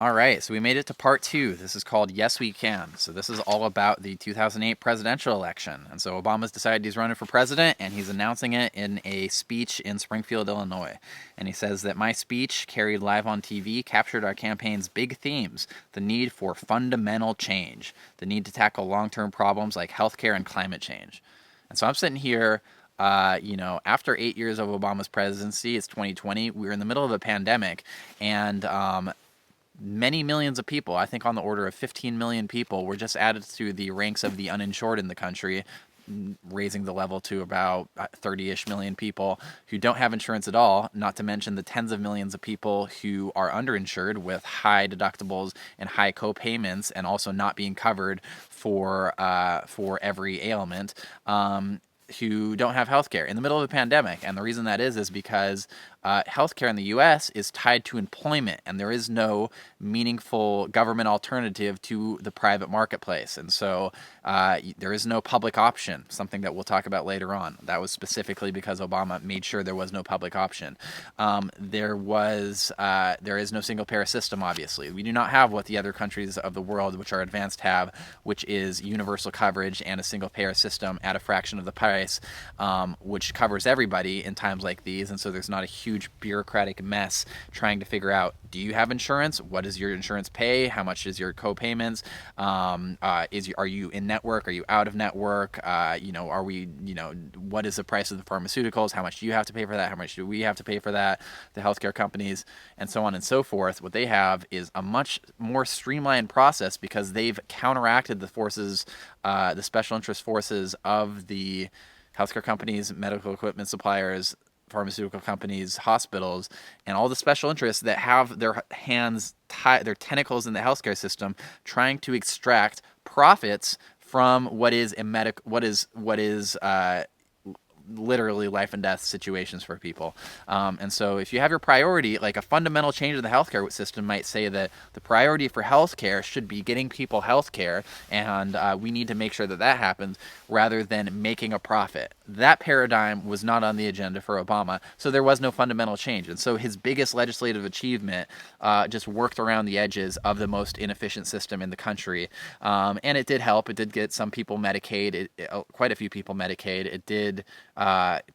All right, so we made it to part two. This is called Yes We Can. So this is all about the 2008 presidential election. And so Obama's decided he's running for president, and he's announcing it in a speech in Springfield, Illinois. And he says that my speech, carried live on TV, captured our campaign's big themes: the need for fundamental change, the need to tackle long-term problems like healthcare and climate change. And so I'm sitting here, after 8 years of Obama's presidency. It's 2020. We were in the middle of a pandemic, and many millions of people, I think on the order of 15 million people, were just added to the ranks of the uninsured in the country, raising the level to about 30-ish million people who don't have insurance at all, not to mention the tens of millions of people who are underinsured with high deductibles and high co-payments, and also not being covered for every ailment. Who don't have health care in the middle of a pandemic. And the reason that is because healthcare in the U.S. is tied to employment, and there is no meaningful government alternative to the private marketplace. And so there is no public option, something that we'll talk about later on. That was specifically because Obama made sure there was no public option. There is no single-payer system, obviously. We do not have what the other countries of the world which are advanced have, which is universal coverage and a single-payer system at a fraction of the price, which covers everybody in times like these. And so there's not a huge bureaucratic mess trying to figure out, do you have insurance? What does your insurance pay? How much is your co-payments? Are you in network? Are you out of network? What is the price of the pharmaceuticals? How much do you have to pay for that? How much do we have to pay for that? The healthcare companies, and so on and so forth. What they have is a much more streamlined process because they've counteracted the forces, the special interest forces of the healthcare companies, medical equipment suppliers, pharmaceutical companies, hospitals, and all the special interests that have their hands tied, their tentacles in the healthcare system, trying to extract profits from what is literally life and death situations for people. And so if you have your priority, like a fundamental change in the healthcare system might say that the priority for healthcare should be getting people healthcare, and we need to make sure that that happens rather than making a profit. That paradigm was not on the agenda for Obama, so there was no fundamental change. And so his biggest legislative achievement just worked around the edges of the most inefficient system in the country. And it did help. It did get some people Medicaid, quite a few people Medicaid. It did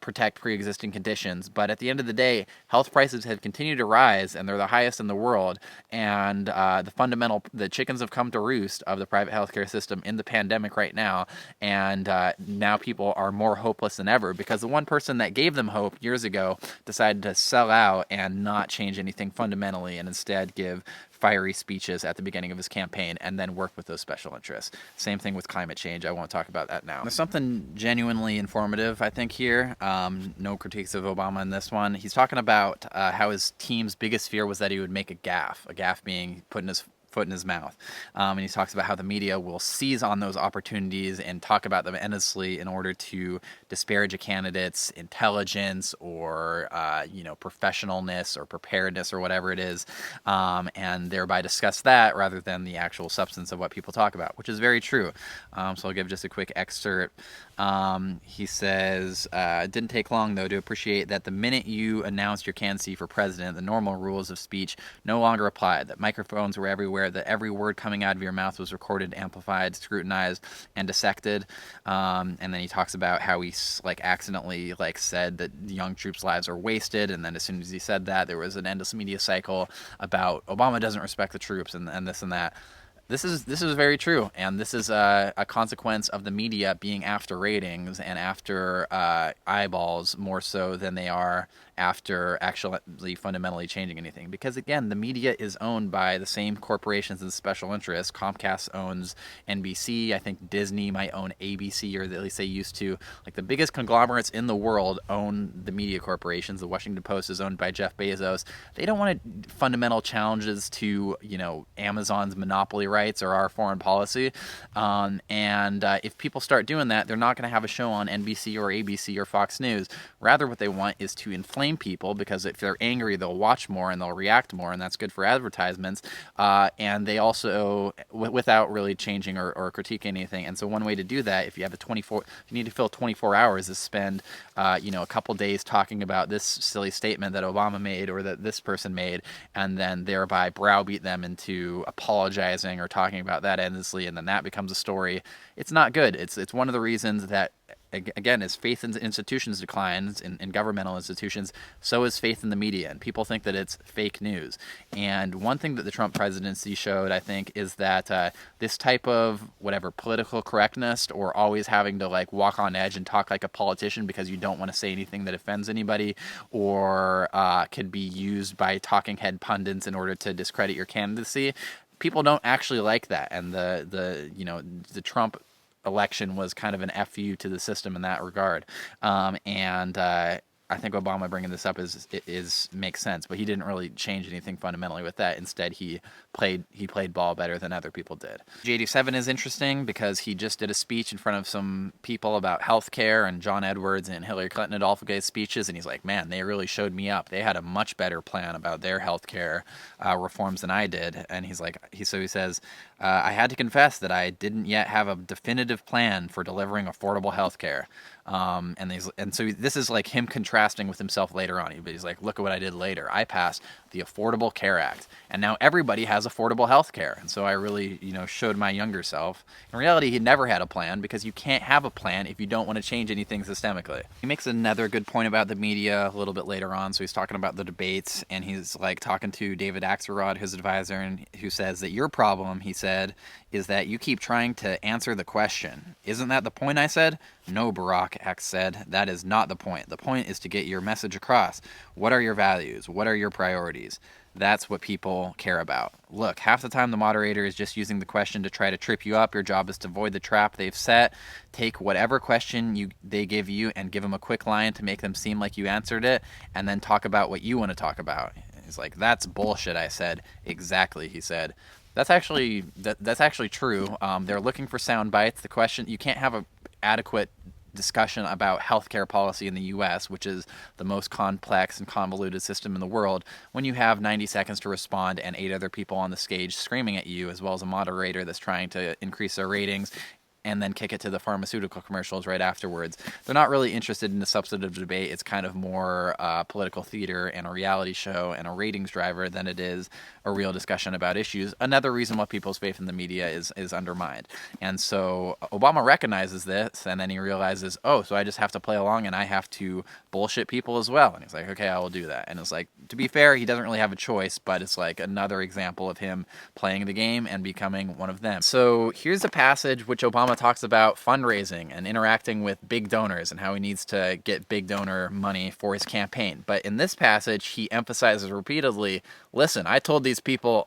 protect pre-existing conditions. But at the end of the day, health prices have continued to rise, and they're the highest in the world. And the chickens have come to roost of the private healthcare system in the pandemic right now. And now people are more hopeless than ever because the one person that gave them hope years ago decided to sell out and not change anything fundamentally, and instead give fiery speeches at the beginning of his campaign and then work with those special interests. Same thing with climate change. I won't talk about that now. There's something genuinely informative, I think, here. No critiques of Obama in this one. He's talking about how his team's biggest fear was that he would make a gaffe being putting his foot in his mouth. And he talks about how the media will seize on those opportunities and talk about them endlessly in order to disparage a candidate's intelligence or professionalness or preparedness or whatever it is, and thereby discuss that rather than the actual substance of what people talk about, which is very true. So I'll give just a quick excerpt. He says, it didn't take long, though, to appreciate that the minute you announced your candidacy for president, the normal rules of speech no longer applied, that microphones were everywhere, that every word coming out of your mouth was recorded, amplified, scrutinized, and dissected. And then he talks about how he accidentally said that young troops' lives are wasted, and then as soon as he said that, there was an endless media cycle about Obama doesn't respect the troops and this and that. This is very true, and this is a consequence of the media being after ratings and after eyeballs more so than they are after actually fundamentally changing anything. Because again, the media is owned by the same corporations and special interests. Comcast owns NBC. I think Disney might own ABC, or at least they used to. Like the biggest conglomerates in the world own the media corporations. The Washington Post is owned by Jeff Bezos. They don't want fundamental challenges to Amazon's monopoly rights or our foreign policy. If people start doing that, they're not going to have a show on NBC or ABC or Fox News. Rather, what they want is to inflame inflame people, because if they're angry, they'll watch more and they'll react more, and that's good for advertisements. And they also, without really changing or critiquing anything. And so one way to do that, if you need to fill 24 hours, is spend, a couple days talking about this silly statement that Obama made or that this person made, and then thereby browbeat them into apologizing or talking about that endlessly, and then that becomes a story. It's not good. It's one of the reasons that, again, as faith in institutions declines, in governmental institutions, so is faith in the media, and people think that it's fake news. And one thing that the Trump presidency showed, I think, is that this type of whatever political correctness, or always having to like walk on edge and talk like a politician because you don't want to say anything that offends anybody, or could be used by talking head pundits in order to discredit your candidacy. People don't actually like that, and the Trump election was kind of an FU to the system in that regard. I think Obama bringing this up makes sense, but he didn't really change anything fundamentally with that. Instead, he played ball better than other people did. J87 is interesting because he just did a speech in front of some people about healthcare, and John Edwards and Hillary Clinton had also gave speeches, and he's like, man, they really showed me up. They had a much better plan about their healthcare reforms than I did. And he says, I had to confess that I didn't yet have a definitive plan for delivering affordable healthcare. And so this is like him contrasting with himself later on. He's like, look at what I did later. I passed the Affordable Care Act, and now everybody has affordable health care. And so I really, showed my younger self. In reality, he never had a plan, because you can't have a plan if you don't want to change anything systemically. He makes another good point about the media a little bit later on. So he's talking about the debates, and he's like talking to David Axelrod, his advisor, and who says that your problem, he said, is that you keep trying to answer the question. Isn't that the point? I said. No, Barack, X said. That is not the point. The point is to get your message across. What are your values? What are your priorities? That's what people care about. Look, half the time the moderator is just using the question to try to trip you up. Your job is to avoid the trap they've set. Take whatever question they give you and give them a quick line to make them seem like you answered it, and then talk about what you want to talk about. He's like, that's bullshit, I said. Exactly, he said. That's actually true. They're looking for sound bites. The question, you can't have a adequate discussion about healthcare policy in the U.S., which is the most complex and convoluted system in the world, when you have 90 seconds to respond and 8 other people on the stage screaming at you, as well as a moderator that's trying to increase their ratings and then kick it to the pharmaceutical commercials right afterwards. They're not really interested in the substantive debate. It's kind of more political theater and a reality show and a ratings driver than it is a real discussion about issues. Another reason why people's faith in the media is undermined. And so Obama recognizes this, and then he realizes, oh, so I just have to play along and I have to bullshit people as well. And he's like, okay, I will do that. And it's like, to be fair, he doesn't really have a choice, but it's like another example of him playing the game and becoming one of them. So here's a passage which Obama talks about fundraising and interacting with big donors and how he needs to get big donor money for his campaign. But in this passage, he emphasizes repeatedly, listen, I told these people,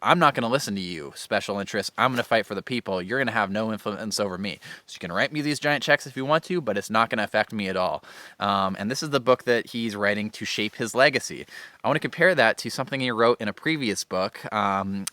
I'm not going to listen to you, special interests. I'm going to fight for the people. You're going to have no influence over me. So you can write me these giant checks if you want to, but it's not going to affect me at all. And this is the book that he's writing to shape his legacy. I want to compare that to something he wrote in a previous book,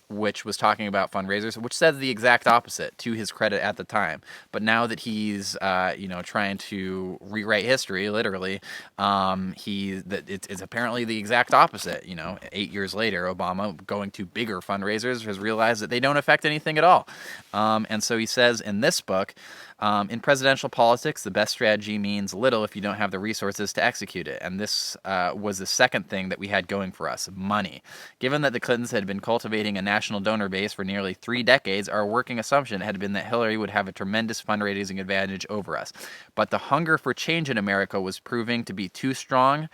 which was talking about fundraisers, which said the exact opposite, to his credit at the time. But now that he's, trying to rewrite history, literally, it's apparently the exact opposite. 8 years later, Obama, going to bigger fundraisers, has realized that they don't affect anything at all. And so he says in this book, in presidential politics, the best strategy means little if you don't have the resources to execute it. And this was the second thing that we had going for us, money. Given that the Clintons had been cultivating a national donor base for nearly 3 decades, our working assumption had been that Hillary would have a tremendous fundraising advantage over us. But the hunger for change in America was proving to be too strong,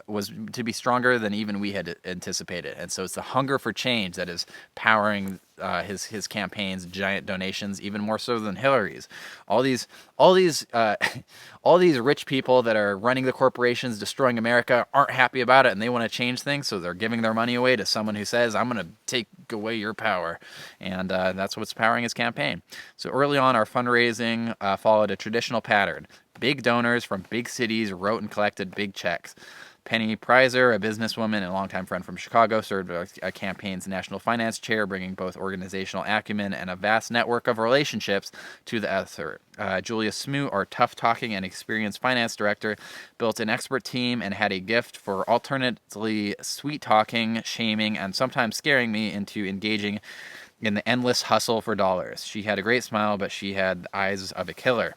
was to be stronger than even we had anticipated. And so it's the hunger for change that is powering his campaign's giant donations, even more so than Hillary's. All these rich people that are running the corporations, destroying America, aren't happy about it, and they want to change things, so they're giving their money away to someone who says, I'm going to take away your power. And that's what's powering his campaign. So early on, our fundraising followed a traditional pattern. Big donors from big cities wrote and collected big checks. Penny Prizer, a businesswoman and longtime friend from Chicago, served as a campaign's national finance chair, bringing both organizational acumen and a vast network of relationships to the effort. Julia Smoot, our tough-talking and experienced finance director, built an expert team and had a gift for alternately sweet-talking, shaming, and sometimes scaring me into engaging in the endless hustle for dollars. She had a great smile, but she had the eyes of a killer.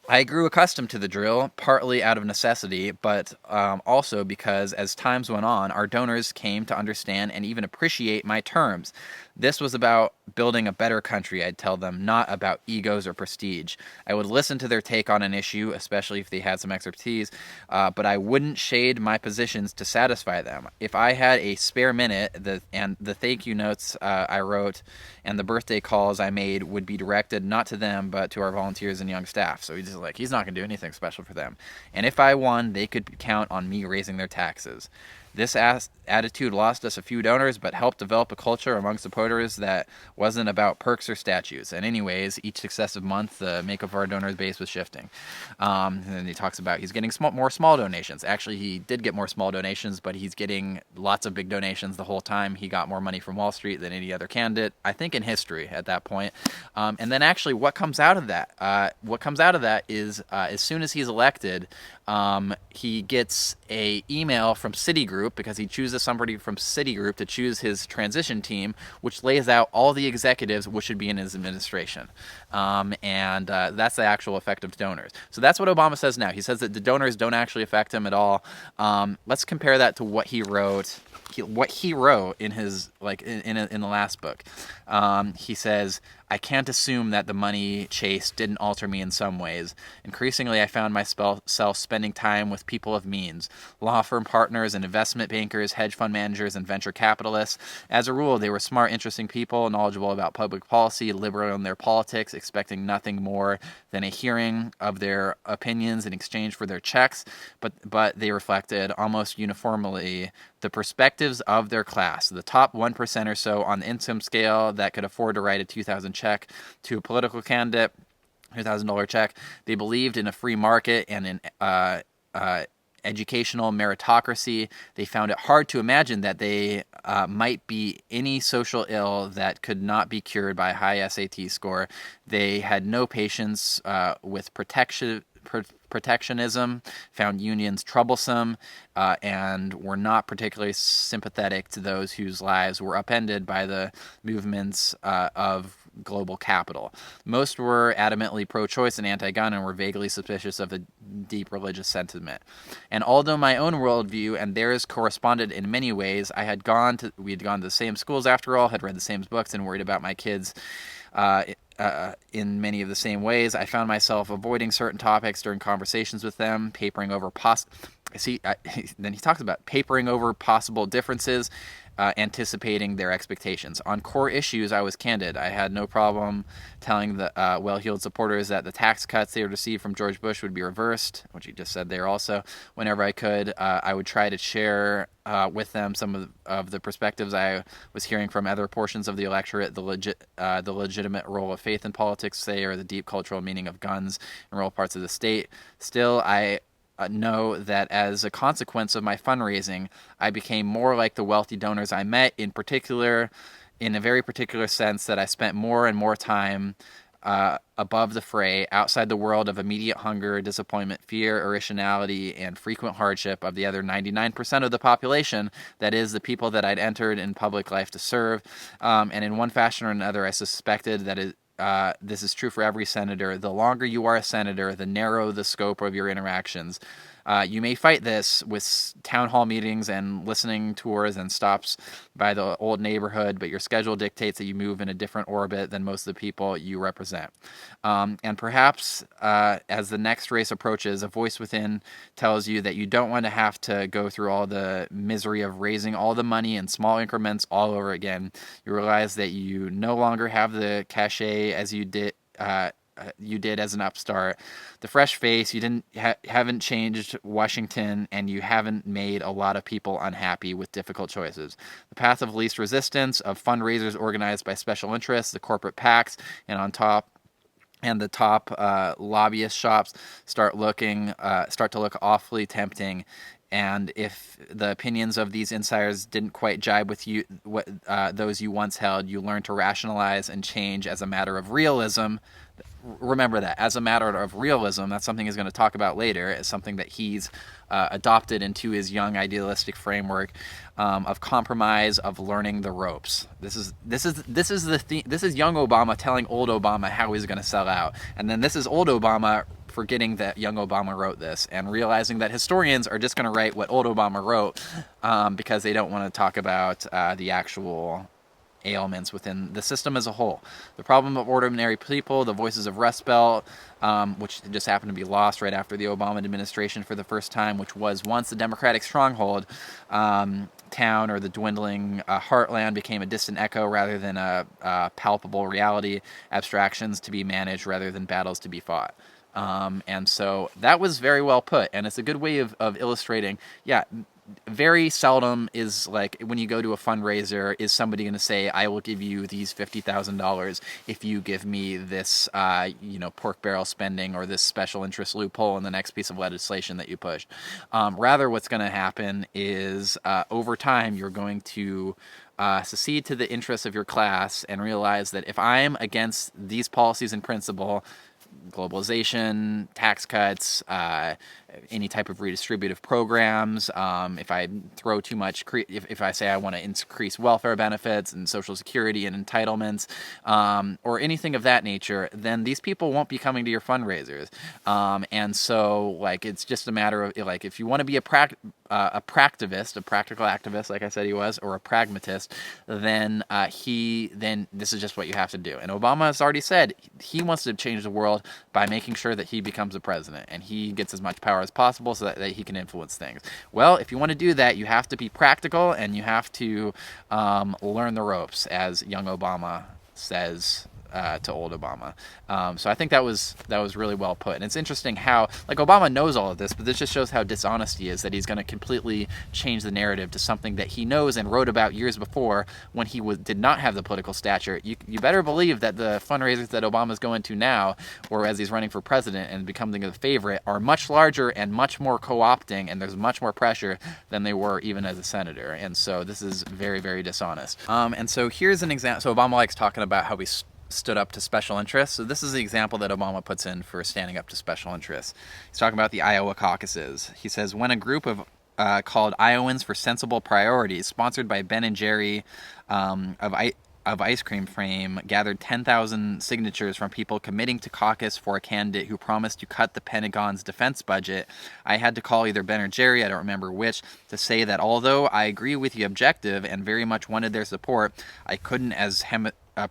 I grew accustomed to the drill, partly out of necessity, but also because as times went on, our donors came to understand and even appreciate my terms. This was about building a better country, I'd tell them, not about egos or prestige. I would listen to their take on an issue, especially if they had some expertise, but I wouldn't shade my positions to satisfy them. If I had a spare minute, the thank you notes I wrote and the birthday calls I made would be directed not to them, but to our volunteers and young staff. So he's not going to do anything special for them. And if I won, they could count on me raising their taxes. This attitude lost us a few donors, but helped develop a culture among supporters that wasn't about perks or statues. And anyways, each successive month, the makeup of our donor base was shifting. And then he talks about he's getting more small donations. Actually, he did get more small donations, but he's getting lots of big donations the whole time. He got more money from Wall Street than any other candidate, I think, in history at that point. And then actually what comes out of that? What comes out of that is as soon as he's elected, he gets a email from Citigroup because he chooses somebody from Citigroup to choose his transition team, which lays out all the executives which should be in his administration. And that's the actual effect of donors. So that's what Obama says now. He says that the donors don't actually affect him at all. Let's compare that to what he wrote. What he wrote in his in the last book. He says, I can't assume that the money chase didn't alter me in some ways. Increasingly, I found myself spending time with people of means, law firm partners and investment bankers, hedge fund managers, and venture capitalists. As a rule, they were smart, interesting people, knowledgeable about public policy, liberal in their politics, expecting nothing more than a hearing of their opinions in exchange for their checks, but they reflected almost uniformly the perspectives of their class, the top 1% or so on the income scale that could afford to write a $2,000 check to a political candidate, $2,000 check. They believed in a free market and in educational meritocracy. They found it hard to imagine that they might be any social ill that could not be cured by a high SAT score. They had no patience with protectionism, found unions troublesome, and were not particularly sympathetic to those whose lives were upended by the movements of global capital. Most were adamantly pro-choice and anti-gun and were vaguely suspicious of the deep religious sentiment. And although my own worldview and theirs corresponded in many ways, we had gone to the same schools after all, had read the same books, and worried about my kids in many of the same ways. I found myself avoiding certain topics during conversations with them, papering over then he talks about papering over possible differences, anticipating their expectations. On core issues, I was candid. I had no problem telling the well-heeled supporters that the tax cuts they would receive from George Bush would be reversed, which he just said there also. Whenever I could, I would try to share with them some of the perspectives I was hearing from other portions of the electorate, the legitimate role of faith in politics, say, or the deep cultural meaning of guns in rural parts of the state. Still, I know that as a consequence of my fundraising, I became more like the wealthy donors I met, in a very particular sense that I spent more and more time above the fray, outside the world of immediate hunger, disappointment, fear, irrationality, and frequent hardship of the other 99% of the population, that is, the people that I'd entered in public life to serve. And in one fashion or another, I suspected that this is true for every senator. The longer you are a senator, the narrower the scope of your interactions. You may fight this with town hall meetings and listening tours and stops by the old neighborhood, but your schedule dictates that you move in a different orbit than most of the people you represent. And perhaps as the next race approaches, a voice within tells you that you don't want to have to go through all the misery of raising all the money in small increments all over again. You realize that you no longer have the cachet as you did as an upstart, the fresh face. You haven't changed Washington, and you haven't made a lot of people unhappy with difficult choices. The path of least resistance, of fundraisers organized by special interests, the corporate PACs, and the top lobbyist shops start to look awfully tempting And if the opinions of these insiders didn't quite jibe with you, those you once held, you learn to rationalize and change as a matter of realism. Remember that, as a matter of realism. That's something he's going to talk about later, as something that he's adopted into his young idealistic framework of compromise, of learning the ropes. This is young Obama telling old Obama how he's going to sell out, and then this is old Obama forgetting that young Obama wrote this and realizing that historians are just going to write what old Obama wrote because they don't want to talk about the actual ailments within the system as a whole. The problem of ordinary people, the voices of Rust Belt, which just happened to be lost right after the Obama administration for the first time, which was once the Democratic stronghold town, or the dwindling heartland, became a distant echo rather than a palpable reality, abstractions to be managed rather than battles to be fought. And so that was very well put, and it's a good way of illustrating, very seldom is, like, when you go to a fundraiser, is somebody going to say, I will give you these $50,000 if you give me this, pork barrel spending or this special interest loophole in the next piece of legislation that you push. Rather, what's going to happen is over time, you're going to secede to the interests of your class and realize that if I'm against these policies in principle, globalization, tax cuts, any type of redistributive programs, if I throw too much, if I say I want to increase welfare benefits and Social Security and entitlements, or anything of that nature, then these people won't be coming to your fundraisers. And so, like, it's just a matter of, like, if you want to be a practical activist, like I said he was, or a pragmatist, then this is just what you have to do. And Obama has already said he wants to change the world by making sure that he becomes the president and he gets as much power as possible so that he can influence things. Well, if you want to do that, you have to be practical and you have to learn the ropes, as young Obama says to old Obama. So I think that was really well put. And it's interesting how, like, Obama knows all of this, but this just shows how dishonest he is, that he's going to completely change the narrative to something that he knows and wrote about years before when he did not have the political stature. You better believe that the fundraisers that Obama's going to now, or as he's running for president and becoming the favorite, are much larger and much more co-opting, and there's much more pressure than they were even as a senator. And so this is very, very dishonest. And so here's an example. So Obama likes talking about how we stood up to special interests. So this is the example that Obama puts in for standing up to special interests. He's talking about the Iowa caucuses. He says, when a group of called Iowans for Sensible Priorities, sponsored by Ben and Jerry of ice cream fame, gathered 10,000 signatures from people committing to caucus for a candidate who promised to cut the Pentagon's defense budget, I had to call either Ben or Jerry, I don't remember which, to say that although I agree with the objective and very much wanted their support, I couldn't, as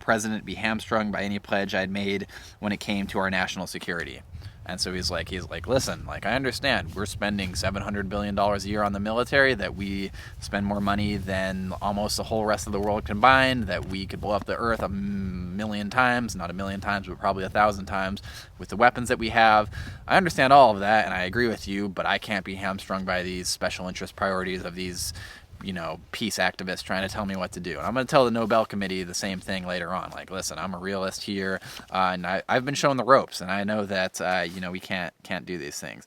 president, be hamstrung by any pledge I'd made when it came to our national security. And so he's like, listen, like, I understand we're spending $700 billion a year on the military, that we spend more money than almost the whole rest of the world combined, that we could blow up the earth 1,000,000 times, not 1,000,000 times, but probably 1,000 times with the weapons that we have. I understand all of that, and I agree with you, but I can't be hamstrung by these special interest priorities of these peace activists trying to tell me what to do. And I'm going to tell the Nobel Committee the same thing later on. Like, listen, I'm a realist here, and I've been shown the ropes, and I know that we can't do these things.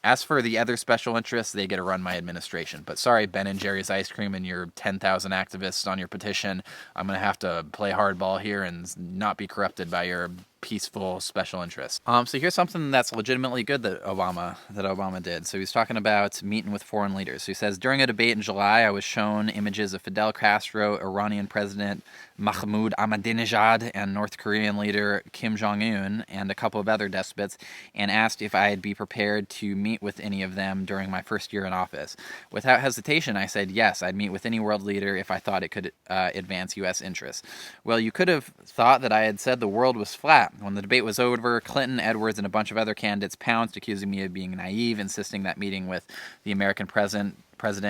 As for the other special interests, they get to run my administration. But sorry, Ben and Jerry's ice cream and your 10,000 activists on your petition, I'm going to have to play hardball here and not be corrupted by your peaceful special interests. So here's something that's legitimately good that Obama did. So he's talking about meeting with foreign leaders. So he says, during a debate in July, I was shown images of Fidel Castro, Iranian President Mahmoud Ahmadinejad, and North Korean leader Kim Jong-un, and a couple of other despots, and asked if I'd be prepared to meet with any of them during my first year in office. Without hesitation, I said yes, I'd meet with any world leader if I thought it could advance U.S. interests. Well, you could have thought that I had said the world was flat. When the debate was over, Clinton, Edwards, and a bunch of other candidates pounced, accusing me of being naive, insisting that meeting with the American president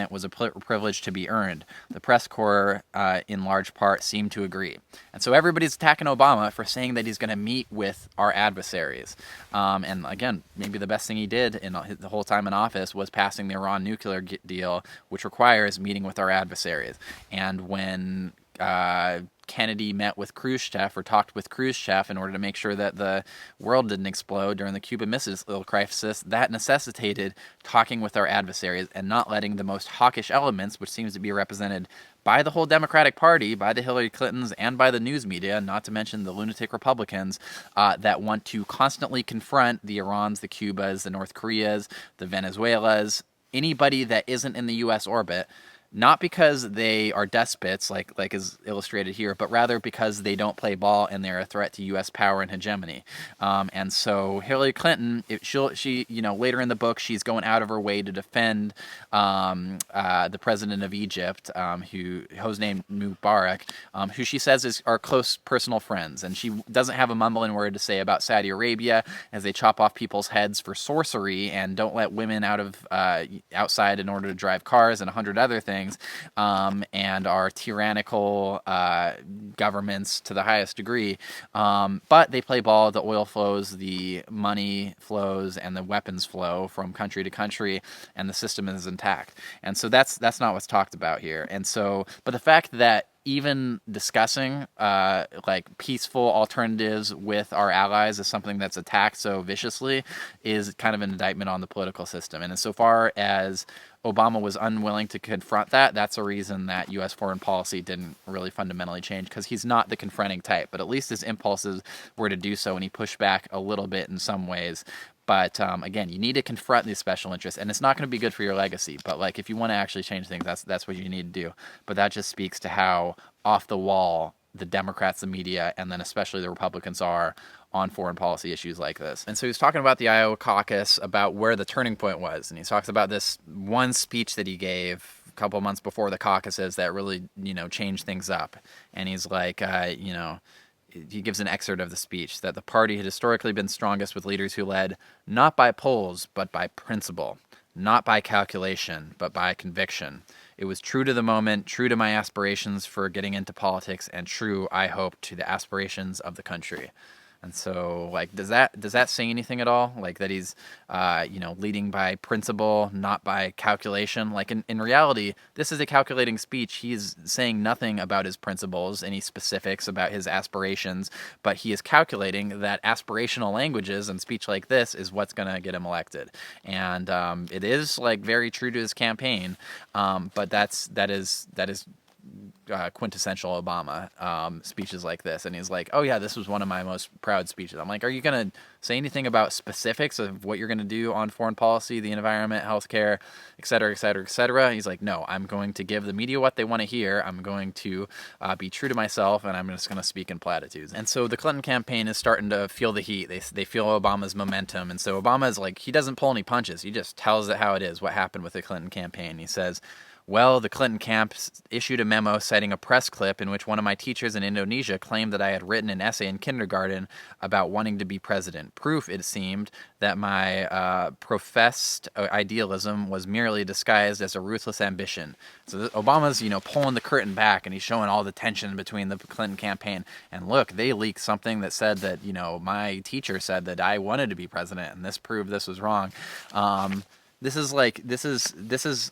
was a privilege to be earned. The press corps, in large part, seemed to agree. And so everybody's attacking Obama for saying that he's going to meet with our adversaries. And again, maybe the best thing he did in the whole time in office was passing the Iran nuclear deal, which requires meeting with our adversaries. And when Kennedy met with Khrushchev or talked with Khrushchev in order to make sure that the world didn't explode during the Cuban Missile Crisis, that necessitated talking with our adversaries and not letting the most hawkish elements, which seems to be represented by the whole Democratic Party, by the Hillary Clintons, and by the news media, not to mention the lunatic Republicans, that want to constantly confront the Irans, the Cubas, the North Koreas, the Venezuelas, anybody that isn't in the U.S. orbit, not because they are despots, like is illustrated here, but rather because they don't play ball and they're a threat to U.S. power and hegemony. And so Hillary Clinton, she later in the book, she's going out of her way to defend the president of Egypt, Hosni Mubarak, who she says are close personal friends, and she doesn't have a mumbling word to say about Saudi Arabia as they chop off people's heads for sorcery and don't let women outside in order to drive cars and 100 other things. And are tyrannical governments to the highest degree. But they play ball. The oil flows, the money flows, and the weapons flow from country to country, and the system is intact. And so that's not what's talked about here. And so, but the fact that even discussing peaceful alternatives with our allies is something that's attacked so viciously is kind of an indictment on the political system. And so far as Obama was unwilling to confront that, that's a reason that U.S. foreign policy didn't really fundamentally change, because he's not the confronting type. But at least his impulses were to do so, and he pushed back a little bit in some ways. But again, you need to confront these special interests, and it's not going to be good for your legacy. But if you want to actually change things, that's what you need to do. But that just speaks to how off the wall the Democrats, the media, and then especially the Republicans are on foreign policy issues like this. And so he's talking about the Iowa caucus, about where the turning point was, and he talks about this one speech that he gave a couple months before the caucuses that really, changed things up. And he's like, he gives an excerpt of the speech that the party had historically been strongest with leaders who led not by polls, but by principle, not by calculation, but by conviction. It was true to the moment, true to my aspirations for getting into politics, and true, I hope, to the aspirations of the country. And so, does that say anything at all? That he's, leading by principle, not by calculation? In reality, this is a calculating speech. He's saying nothing about his principles, any specifics about his aspirations, but he is calculating that aspirational languages and speech like this is what's going to get him elected. And it is, very true to his campaign, but that is quintessential Obama speeches like this. And he's like, oh yeah, this was one of my most proud speeches. I'm like, are you going to say anything about specifics of what you're going to do on foreign policy, the environment, healthcare, et cetera, et cetera, et cetera? He's like, no, I'm going to give the media what they want to hear. I'm going to be true to myself, and I'm just going to speak in platitudes. And so the Clinton campaign is starting to feel the heat. They feel Obama's momentum. And so Obama's he doesn't pull any punches. He just tells it how it is, what happened with the Clinton campaign. He says, well, the Clinton camp issued a memo citing a press clip in which one of my teachers in Indonesia claimed that I had written an essay in kindergarten about wanting to be president. Proof, it seemed, that my professed idealism was merely disguised as a ruthless ambition. So Obama's, pulling the curtain back, and he's showing all the tension between the Clinton campaign. And look, they leaked something that said that, my teacher said that I wanted to be president, and this proved this was wrong. This is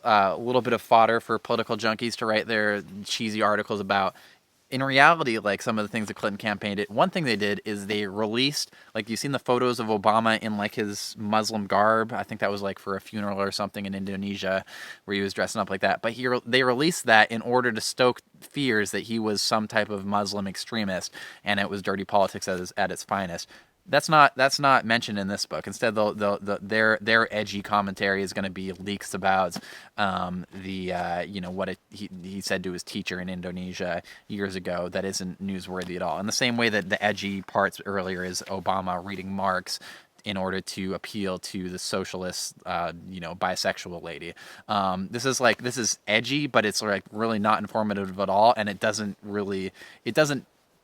a little bit of fodder for political junkies to write their cheesy articles about. In reality, some of the things the Clinton campaign did, one thing they did is they released, you've seen the photos of Obama in his Muslim garb. I think that was for a funeral or something in Indonesia where he was dressing up like that. But they released that in order to stoke fears that he was some type of Muslim extremist, and it was dirty politics at its finest. That's not mentioned in this book. Instead, their edgy commentary is going to be leaks about what he said to his teacher in Indonesia years ago that isn't newsworthy at all. In the same way that the edgy parts earlier is Obama reading Marx in order to appeal to the socialist, bisexual lady. This is edgy, but it's really not informative at all, and it doesn't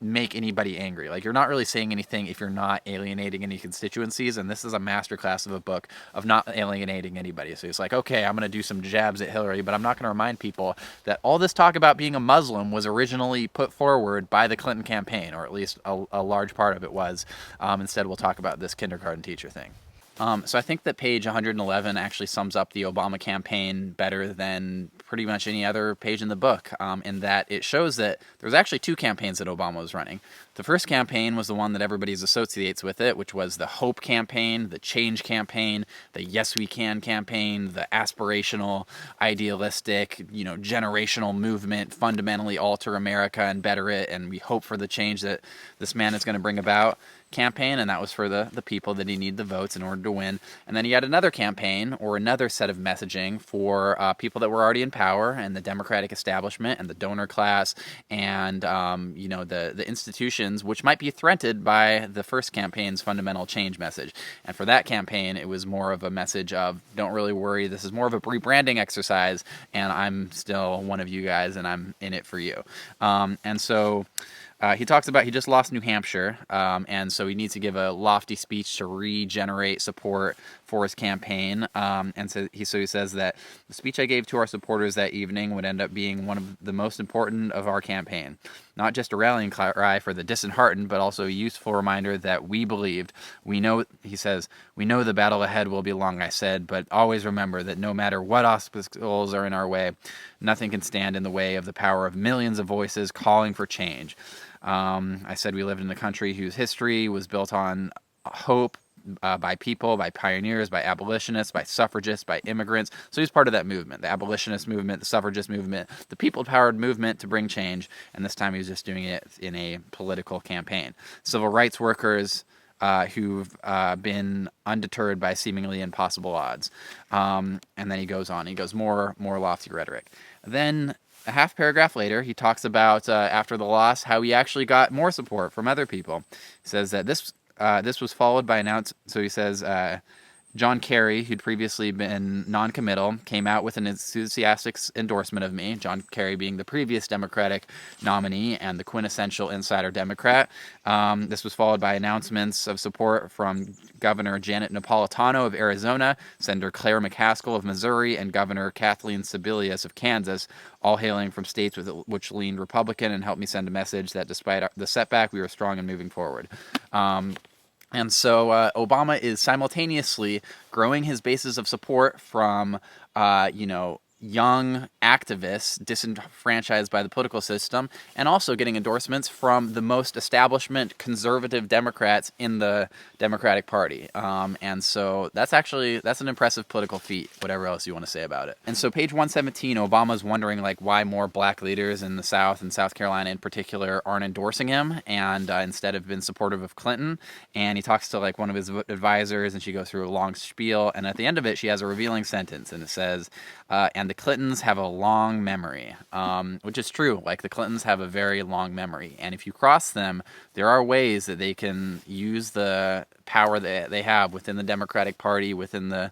make anybody angry. You're not really saying anything if you're not alienating any constituencies, and this is a masterclass of a book of not alienating anybody. So it's okay, I'm going to do some jabs at Hillary, but I'm not going to remind people that all this talk about being a Muslim was originally put forward by the Clinton campaign, or at least a large part of it was. Instead, we'll talk about this kindergarten teacher thing. So I think that page 111 actually sums up the Obama campaign better than pretty much any other page in the book, in that it shows that there was actually two campaigns that Obama was running. The first campaign was the one that everybody associates with it, which was the hope campaign, the change campaign, the yes we can campaign, the aspirational, idealistic, generational movement, fundamentally alter America and better it, and we hope for the change that this man is going to bring about campaign, and that was for the people that he needed the votes in order to win. And then he had another campaign, or another set of messaging for people that were already in power, and the Democratic establishment and the donor class, and the institutions which might be threatened by the first campaign's fundamental change message. And for that campaign, it was more of a message of, don't really worry, this is more of a rebranding exercise, and I'm still one of you guys, and I'm in it for you. And so he talks about he just lost New Hampshire, and so he needs to give a lofty speech to regenerate support for his campaign. And so he says that the speech I gave to our supporters that evening would end up being one of the most important of our campaign. Not just a rallying cry for the disheartened, but also a useful reminder that we believed. We know, he says, we know the battle ahead will be long, I said, but always remember that no matter what obstacles are in our way, nothing can stand in the way of the power of millions of voices calling for change. I said we lived in a country whose history was built on hope, by people, by pioneers, by abolitionists, by suffragists, by immigrants. So he's part of that movement, the abolitionist movement, the suffragist movement, the people-powered movement to bring change. And this time he was just doing it in a political campaign. Civil rights workers who've been undeterred by seemingly impossible odds. And then he goes on. He goes more lofty rhetoric. Then a half paragraph later, he talks about, after the loss, how he actually got more support from other people. He says that this was followed by so he says, John Kerry, who'd previously been non-committal, came out with an enthusiastic endorsement of me, John Kerry being the previous Democratic nominee and the quintessential insider Democrat. This was followed by announcements of support from Governor Janet Napolitano of Arizona, Senator Claire McCaskill of Missouri, and Governor Kathleen Sebelius of Kansas, all hailing from states which leaned Republican, and helped me send a message that despite the setback, we were strong and moving forward. And so Obama is simultaneously growing his bases of support from, young activists disenfranchised by the political system, and also getting endorsements from the most establishment conservative Democrats in the Democratic Party. And so that's an impressive political feat, whatever else you want to say about it. And so page 117, Obama's wondering why more black leaders in the South and South Carolina in particular aren't endorsing him, and instead have been supportive of Clinton. And he talks to one of his advisors, and she goes through a long spiel, and at the end of it she has a revealing sentence, and it says, and the Clintons have a long memory, which is true. The Clintons have a very long memory. And if you cross them, there are ways that they can use the power that they have within the Democratic Party, within the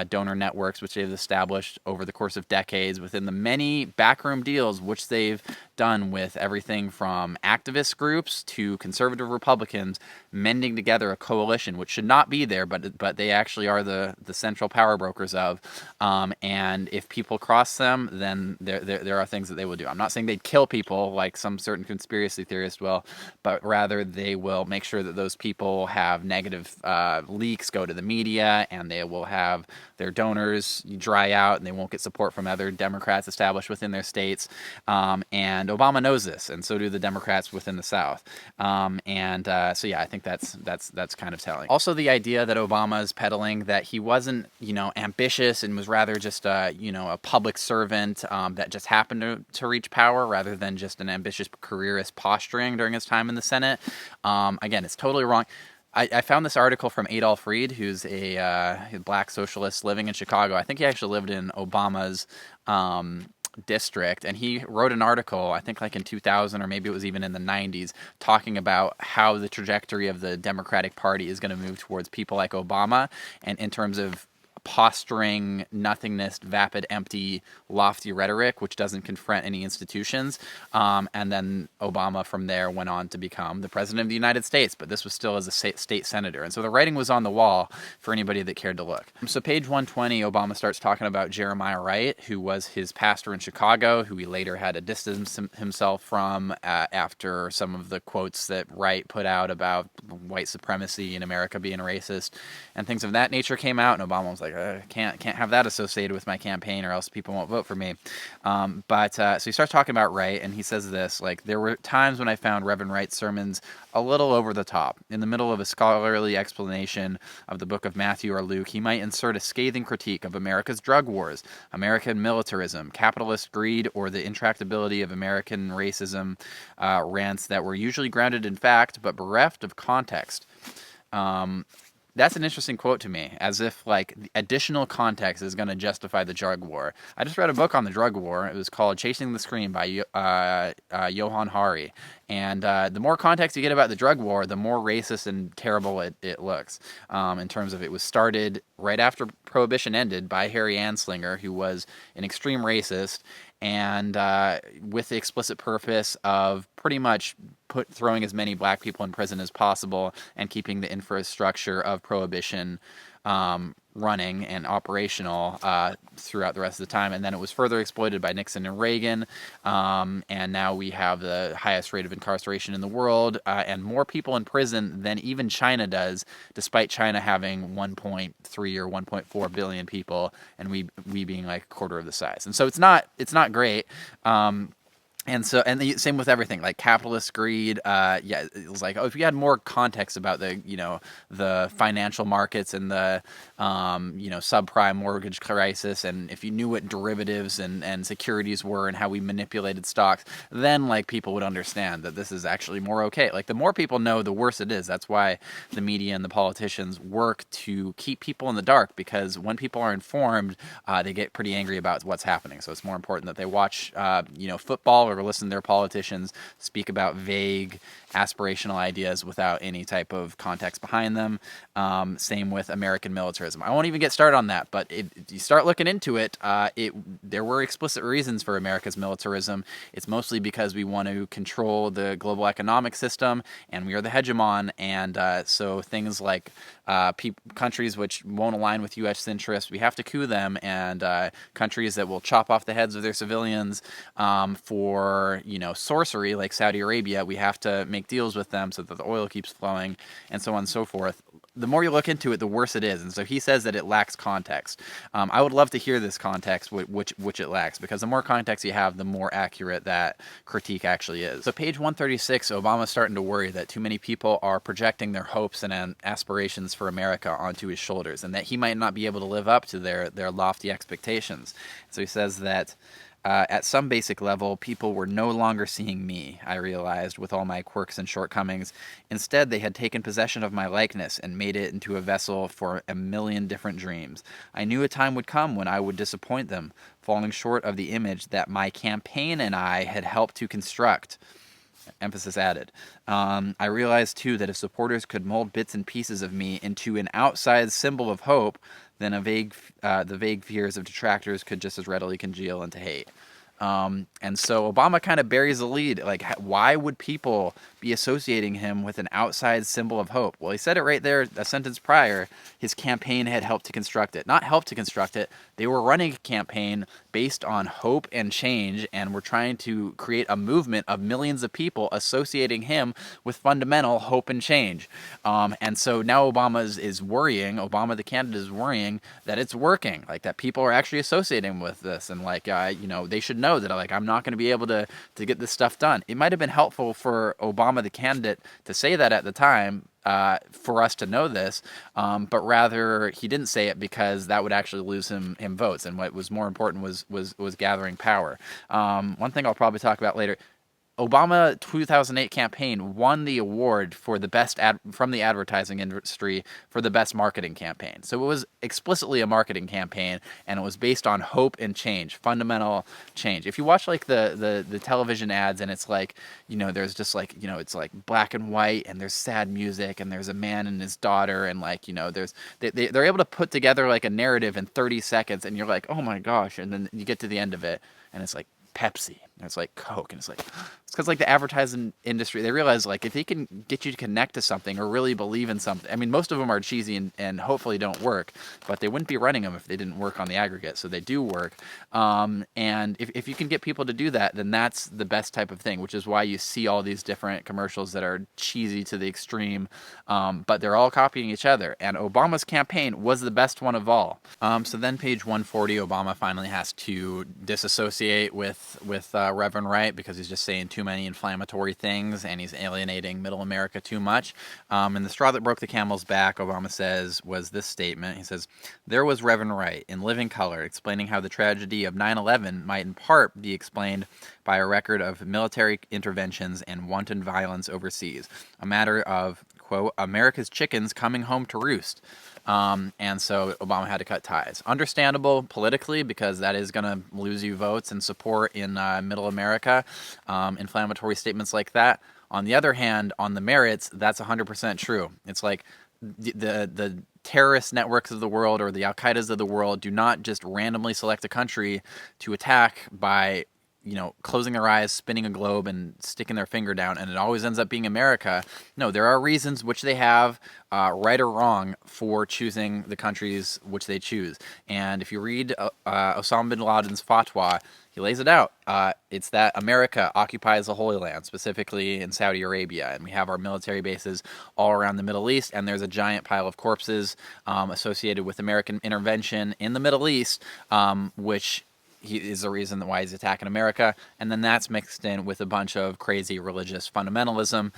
donor networks which they've established over the course of decades, within the many backroom deals which they've done with everything from activist groups to conservative Republicans, mending together a coalition which should not be there, but they actually are the central power brokers of. And if people cross them, then there are things that they will do. I'm not saying they'd kill people like some certain conspiracy theorists will, but rather they will make sure that those people have negative leaks go to the media, and they will have their donors dry out, and they won't get support from other Democrats established within their states. And Obama knows this, and so do the Democrats within the South. So yeah, I think that's kind of telling. Also, the idea that Obama is peddling that he wasn't, ambitious and was rather just a public servant that just happened to reach power, rather than just an ambitious careerist posturing during his time in the Senate. Again, it's totally wrong. I found this article from Adolph Reed, who's a black socialist living in Chicago. I think he actually lived in Obama's district, and he wrote an article, I think in 2000, or maybe it was even in the 90s, talking about how the trajectory of the Democratic Party is going to move towards people like Obama, and in terms of posturing, nothingness, vapid, empty, lofty rhetoric, which doesn't confront any institutions. And then Obama from there went on to become the president of the United States, but this was still as a state senator. And so the writing was on the wall for anybody that cared to look. So page 120, Obama starts talking about Jeremiah Wright, who was his pastor in Chicago, who he later had to distance himself from after some of the quotes that Wright put out about white supremacy in America being racist and things of that nature came out. And Obama was like, can't have that associated with my campaign or else people won't vote for me. So he starts talking about Wright, and he says this, like, there were times when I found Reverend Wright's sermons a little over the top. In the middle of a scholarly explanation of the book of Matthew or Luke, he might insert a scathing critique of America's drug wars, American militarism, capitalist greed, or the intractability of American racism rants that were usually grounded in fact, but bereft of context. That's an interesting quote to me, as if like the additional context is going to justify the drug war. I just read a book on the drug war. It was called Chasing the Scream by Johann Hari. And the more context you get about the drug war, the more racist and terrible it looks. In terms of it was started right after Prohibition ended by Harry Anslinger, who was an extreme racist, and with the explicit purpose of pretty much throwing as many black people in prison as possible and keeping the infrastructure of Prohibition running and operational throughout the rest of the time. And then it was further exploited by Nixon and Reagan, and now we have the highest rate of incarceration in the world and more people in prison than even China does, despite China having 1.3 or 1.4 billion people and we being like a quarter of the size. And so it's not great. And the same with everything, like capitalist greed. It was like, if you had more context about the financial markets and the subprime mortgage crisis, and if you knew what derivatives and securities were and how we manipulated stocks, then like people would understand that this is actually more okay. Like the more people know, the worse it is. That's why the media and the politicians work to keep people in the dark, because when people are informed, they get pretty angry about what's happening. So it's more important that they watch football or listen to their politicians speak about vague aspirational ideas without any type of context behind them. Same with American militarism. I won't even get started on that, but you start looking into it, there were explicit reasons for America's militarism. It's mostly because we want to control the global economic system, and we are the hegemon, and so things like countries which won't align with U.S. interests, we have to coup them, and countries that will chop off the heads of their civilians for sorcery, like Saudi Arabia, we have to make deals with them so that the oil keeps flowing, and so on and so forth. The more you look into it, the worse it is. And so he says that it lacks context. I would love to hear this context, which it lacks, because the more context you have, the more accurate that critique actually is. So page 136, Obama's starting to worry that too many people are projecting their hopes and aspirations for America onto his shoulders, and that he might not be able to live up to their lofty expectations. So he says that at some basic level, people were no longer seeing me, I realized, with all my quirks and shortcomings. Instead, they had taken possession of my likeness and made it into a vessel for a million different dreams. I knew a time would come when I would disappoint them, falling short of the image that my campaign and I had helped to construct. Emphasis added. I realized, too, that if supporters could mold bits and pieces of me into an outside symbol of hope, then the vague fears of detractors could just as readily congeal into hate. And so Obama kind of buries the lead. Like, why would people be associating him with an outside symbol of hope? Well, he said it right there, a sentence prior. His campaign had helped to construct it. Not helped to construct it. They were running a campaign based on hope and change, and were trying to create a movement of millions of people associating him with fundamental hope and change. And so now Obama is worrying, Obama the candidate is worrying that it's working, like that people are actually associating with this, and like, they should know that like I'm not going to be able to get this stuff done. It might have been helpful for Obama the candidate to say that at the time, for us to know this, but rather he didn't say it because that would actually lose him votes, and what was more important was gathering power. One thing I'll probably talk about later, Obama 2008 campaign won the award for the best from the advertising industry for the best marketing campaign. So it was explicitly a marketing campaign, and it was based on hope and change, fundamental change. If you watch like the television ads, and it's like, there's just like, it's like black and white, and there's sad music, and there's a man and his daughter, and like, they're able to put together like a narrative in 30 seconds, and you're like, oh my gosh, and then you get to the end of it, and it's like Pepsi, and it's like Coke, and it's because like the advertising industry, they realize like if they can get you to connect to something or really believe in something. I mean, most of them are cheesy and hopefully don't work, but they wouldn't be running them if they didn't work on the aggregate. So they do work, and if you can get people to do that, then that's the best type of thing, which is why you see all these different commercials that are cheesy to the extreme, but they're all copying each other. And Obama's campaign was the best one of all. So then page 140, Obama finally has to disassociate with Reverend Wright because he's just saying too many inflammatory things and he's alienating middle America too much. And the straw that broke the camel's back, Obama says, was this statement. He says, "There was Reverend Wright in living color explaining how the tragedy of 9/11 might in part be explained by a record of military interventions and wanton violence overseas, a matter of, quote, America's chickens coming home to roost." And so Obama had to cut ties. Understandable politically, because that is going to lose you votes and support in middle America, inflammatory statements like that. On the other hand, on the merits, that's 100% true. It's like the terrorist networks of the world or the Al-Qaedas of the world do not just randomly select a country to attack by closing their eyes, spinning a globe, and sticking their finger down, and it always ends up being America. No, there are reasons which they have, right or wrong, for choosing the countries which they choose. And if you read Osama bin Laden's fatwa, he lays it out. It's that America occupies the Holy Land, specifically in Saudi Arabia, and we have our military bases all around the Middle East, and there's a giant pile of corpses associated with American intervention in the Middle East, which is the reason why he's attacking America. And then that's mixed in with a bunch of crazy religious fundamentalism,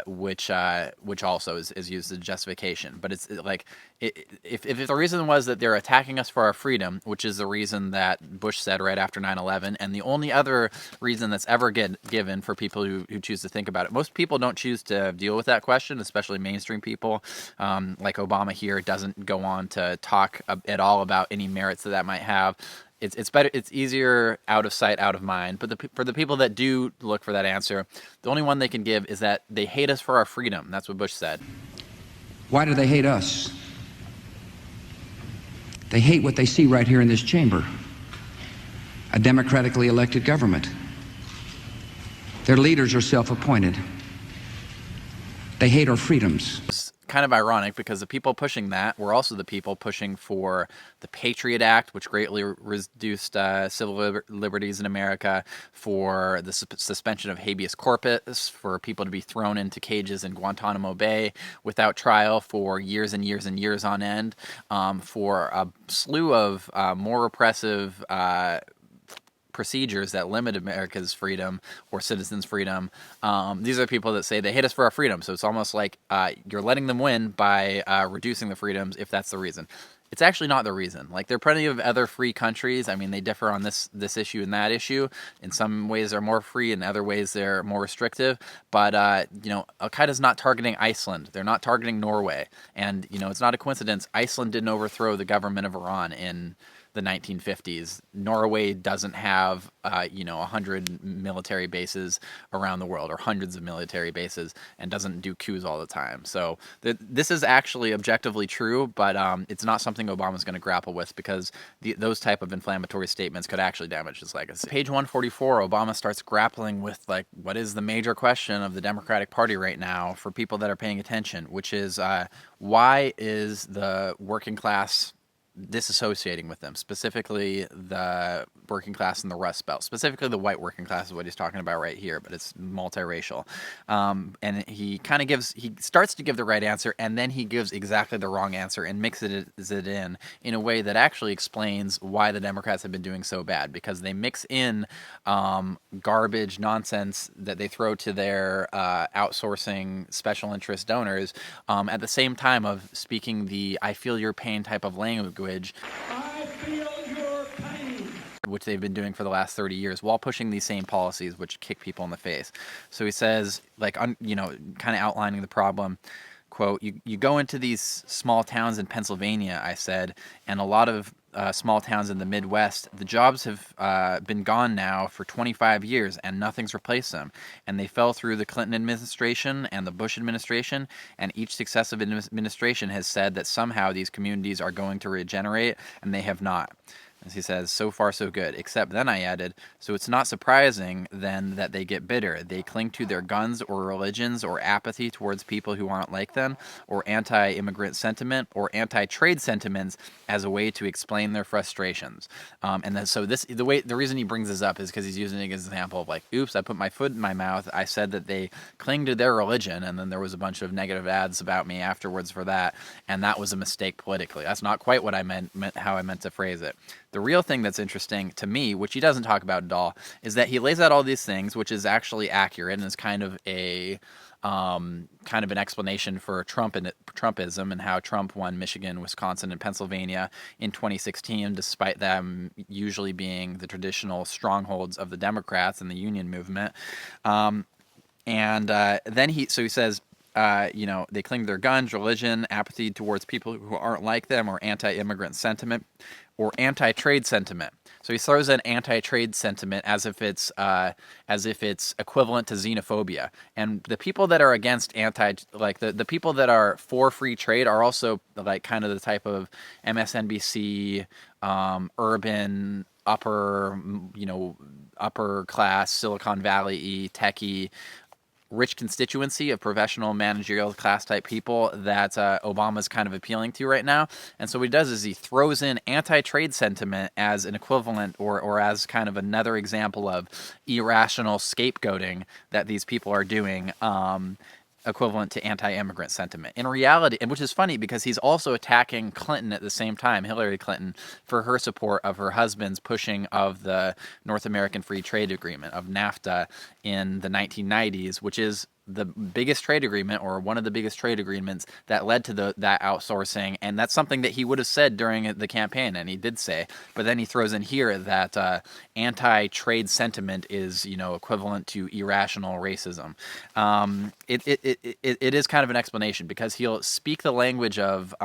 which also is used as justification. But it's like, if the reason was that they're attacking us for our freedom, which is the reason that Bush said right after 9/11, and the only other reason that's ever given for people who choose to think about it, most people don't choose to deal with that question, especially mainstream people, like Obama here doesn't go on to talk at all about any merits that might have. It's better. It's easier out of sight, out of mind. But for the people that do look for that answer, the only one they can give is that they hate us for our freedom. That's what Bush said. Why do they hate us? They hate what they see right here in this chamber. A democratically elected government. Their leaders are self-appointed. They hate our freedoms. It's kind of ironic because the people pushing that were also the people pushing for the Patriot Act, which greatly reduced civil liberties in America, for the suspension of habeas corpus, for people to be thrown into cages in Guantanamo Bay without trial for years and years and years on end, for a slew of more repressive procedures that limit America's freedom or citizens' freedom. These are people that say they hate us for our freedom. So it's almost like you're letting them win by reducing the freedoms if that's the reason. It's actually not the reason. Like, there are plenty of other free countries. I mean, they differ on this issue and that issue. In some ways they're more free, in other ways they're more restrictive. But, Al-Qaeda's not targeting Iceland. They're not targeting Norway. And, it's not a coincidence. Iceland didn't overthrow the government of Iran in the 1950s. Norway doesn't have 100 military bases around the world, or hundreds of military bases, and doesn't do coups all the time. So this is actually objectively true, but it's not something Obama's going to grapple with, because those type of inflammatory statements could actually damage his legacy. Page 144, Obama starts grappling with what is the major question of the Democratic Party right now for people that are paying attention, which is why is the working class disassociating with them, specifically the working class in the Rust Belt, specifically the white working class is what he's talking about right here, but it's multiracial. And he starts to give the right answer, and then he gives exactly the wrong answer and mixes it in a way that actually explains why the Democrats have been doing so bad, because they mix in garbage nonsense that they throw to their outsourcing special interest donors at the same time of speaking the "I feel your pain" type of language. I feel your pain. which they've been doing for the last 30 years, while pushing these same policies which kick people in the face. So he says, like, kind of outlining the problem. Quote, you go into these small towns in Pennsylvania, I said, and a lot of small towns in the Midwest, the jobs have been gone now for 25 years and nothing's replaced them. And they fell through the Clinton administration and the Bush administration, and each successive administration has said that somehow these communities are going to regenerate, and they have not. As he says, so far so good. Except then I added, so it's not surprising then that they get bitter. They cling to their guns or religions or apathy towards people who aren't like them, or anti-immigrant sentiment or anti-trade sentiments as a way to explain their frustrations. And then so the reason he brings this up is because he's using an example of like, oops, I put my foot in my mouth. I said that they cling to their religion, and then there was a bunch of negative ads about me afterwards for that, and that was a mistake politically. That's not quite what I meant how I meant to phrase it. The real thing that's interesting to me, which he doesn't talk about at all, is that he lays out all these things, which is actually accurate and is kind of an explanation for Trumpism and how Trump won Michigan, Wisconsin, and Pennsylvania in 2016, despite them usually being the traditional strongholds of the Democrats and the union movement. Then he says, they cling to their guns, religion, apathy towards people who aren't like them, or anti-immigrant sentiment, or anti-trade sentiment. So he throws in anti-trade sentiment as if it's equivalent to xenophobia. And the people that are against the people that are for free trade are also like kind of the type of MSNBC, urban, upper class, Silicon Valley-y, techie, rich constituency of professional managerial class type people that Obama's kind of appealing to right now. And so what he does is he throws in anti-trade sentiment as an equivalent or as kind of another example of irrational scapegoating that these people are doing, equivalent to anti-immigrant sentiment. In reality, and which is funny because he's also attacking Clinton at the same time, Hillary Clinton, for her support of her husband's pushing of the North American Free Trade Agreement, of NAFTA, in the 1990s, which is the biggest trade agreement, or one of the biggest trade agreements that led to that outsourcing. And that's something that he would have said during the campaign, and he did say. But then he throws in here that anti-trade sentiment is, equivalent to irrational racism. It is kind of an explanation, because he'll speak the language of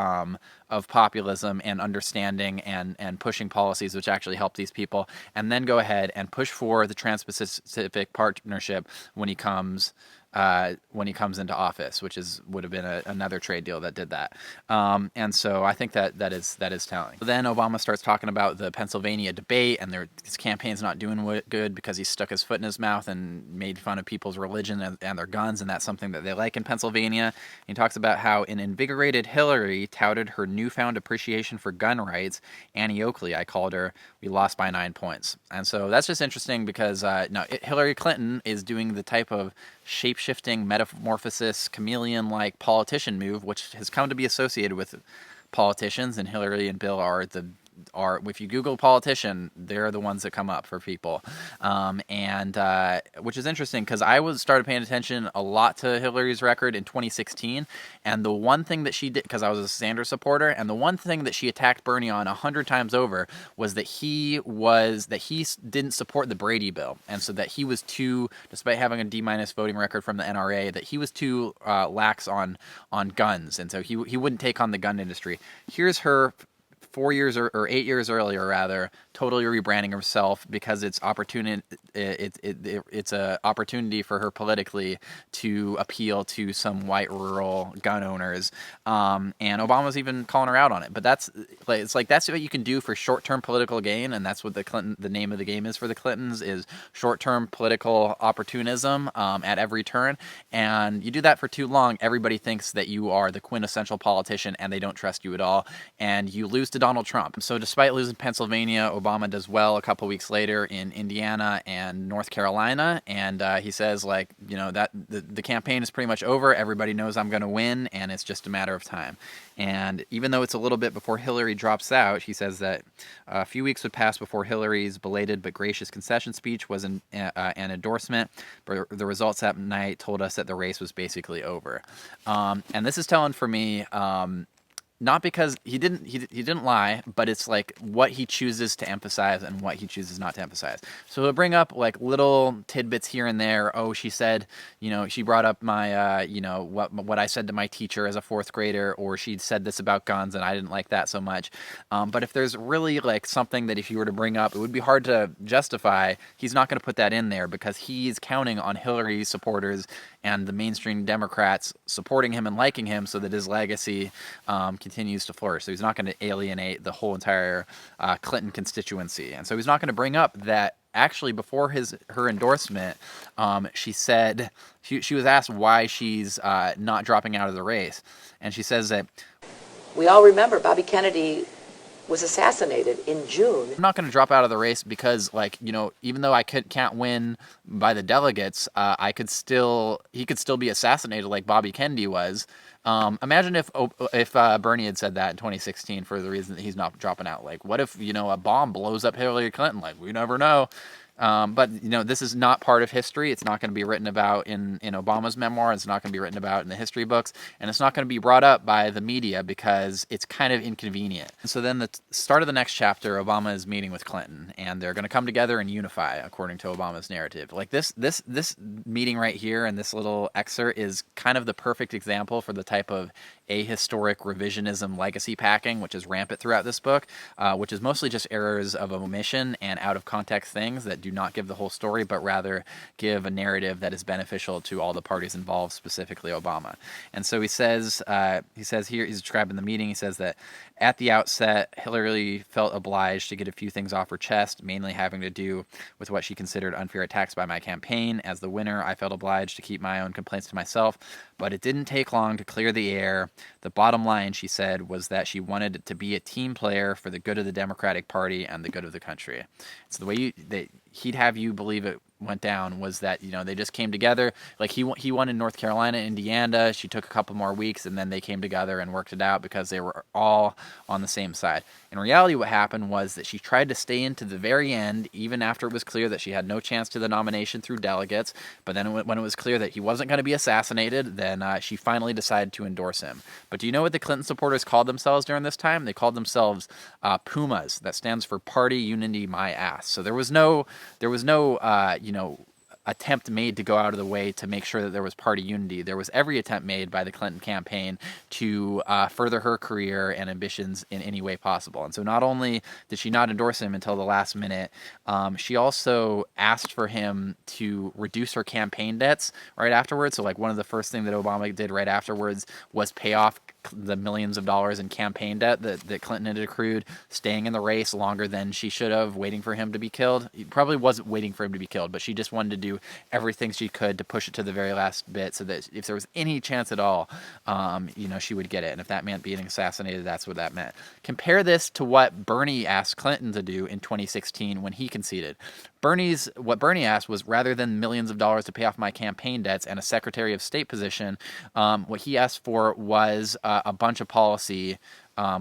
populism and understanding and pushing policies which actually help these people, and then go ahead and push for the Trans-Pacific Partnership when he comes into office, which would have been another trade deal that did that. And so I think that is telling. Then Obama starts talking about the Pennsylvania debate, and his campaign's not doing good because he stuck his foot in his mouth and made fun of people's religion and their guns, and that's something that they like in Pennsylvania. He talks about how an invigorated Hillary touted her newfound appreciation for gun rights. Annie Oakley, I called her. We lost by 9 points. And so that's just interesting because Hillary Clinton is doing the type of shape-shifting, metamorphosis, chameleon-like politician move, which has come to be associated with politicians, and Hillary and Bill are if you Google politician, they're the ones that come up for people, which is interesting because I started paying attention a lot to Hillary's record in 2016, and the one thing that she did, because I was a Sanders supporter, and the one thing that she attacked Bernie on 100 times over was that he didn't support the Brady bill, and so that he was too, despite having a D- voting record from the NRA, that he was too lax on guns, and so he wouldn't take on the gun industry. Here's her 4 years or 8 years earlier, rather, totally rebranding herself because it's opportunity. It's a opportunity for her politically to appeal to some white rural gun owners, and Obama's even calling her out on it. But that's what you can do for short-term political gain, and that's what the name of the game is for the Clintons, is short-term political opportunism at every turn. And you do that for too long, everybody thinks that you are the quintessential politician, and they don't trust you at all, and you lose to Donald Trump. So despite losing Pennsylvania, Obama does well a couple weeks later in Indiana and North Carolina, and he says, that the campaign is pretty much over. Everybody knows I'm going to win, and it's just a matter of time. And even though it's a little bit before Hillary drops out, he says that a few weeks would pass before Hillary's belated but gracious concession speech was an endorsement. But the results that night told us that the race was basically over. And this is telling for me. not because he didn't lie, but it's like what he chooses to emphasize and what he chooses not to emphasize. So he'll bring up like little tidbits here and there. Oh, she said, she brought up my, what I said to my teacher as a fourth grader, or she said this about guns and I didn't like that so much. But if there's really like something that if you were to bring up, it would be hard to justify, he's not going to put that in there because he's counting on Hillary supporters and the mainstream Democrats supporting him and liking him so that his legacy continues to flourish. So he's not going to alienate the whole entire Clinton constituency. And so he's not going to bring up that actually before her endorsement, she said, she was asked why she's not dropping out of the race. And she says that, we all remember Bobby Kennedy was assassinated in June. I'm not going to drop out of the race because, even though I can't win by the delegates, he could still be assassinated like Bobby Kennedy was. Imagine if Bernie had said that in 2016 for the reason that he's not dropping out. Like, what if a bomb blows up Hillary Clinton? Like, we never know. But this is not part of history. It's not going to be written about in Obama's memoir. It's not going to be written about in the history books, and it's not going to be brought up by the media because it's kind of inconvenient. And so then the start of the next chapter, Obama is meeting with Clinton, and they're going to come together and unify, according to Obama's narrative. Like this meeting right here and this little excerpt is kind of the perfect example for the type of ahistoric revisionism legacy packing, which is rampant throughout this book, which is mostly just errors of omission and out of context things that do not give the whole story, but rather give a narrative that is beneficial to all the parties involved, specifically Obama. And so he says here, he's describing the meeting, he says that at the outset, Hillary felt obliged to get a few things off her chest, mainly having to do with what she considered unfair attacks by my campaign. As the winner, I felt obliged to keep my own complaints to myself, but it didn't take long to clear the air. The bottom line, she said, was that she wanted to be a team player for the good of the Democratic Party and the good of the country. So the way he'd have you believe it went down was that they just came together. Like he won in North Carolina, Indiana. She took a couple more weeks, and then they came together and worked it out because they were all on the same side. In reality, what happened was that she tried to stay into the very end, even after it was clear that she had no chance to the nomination through delegates. But then when it was clear that he wasn't going to be assassinated, then she finally decided to endorse him. But do you know what the Clinton supporters called themselves during this time? They called themselves Pumas. That stands for Party Unity My Ass. So there was no attempt made to go out of the way to make sure that there was party unity. There was every attempt made by the Clinton campaign to further her career and ambitions in any way possible. And so not only did she not endorse him until the last minute, she also asked for him to reduce her campaign debts right afterwards. So like one of the first things that Obama did right afterwards was pay off the millions of dollars in campaign debt that Clinton had accrued, staying in the race longer than she should have, waiting for him to be killed. He probably wasn't waiting for him to be killed, but she just wanted to do everything she could to push it to the very last bit so that if there was any chance at all, she would get it. And if that meant being assassinated, that's what that meant. Compare this to what Bernie asked Clinton to do in 2016 when he conceded. What Bernie asked was, rather than millions of dollars to pay off my campaign debts and a Secretary of State position, what he asked for was a bunch of policy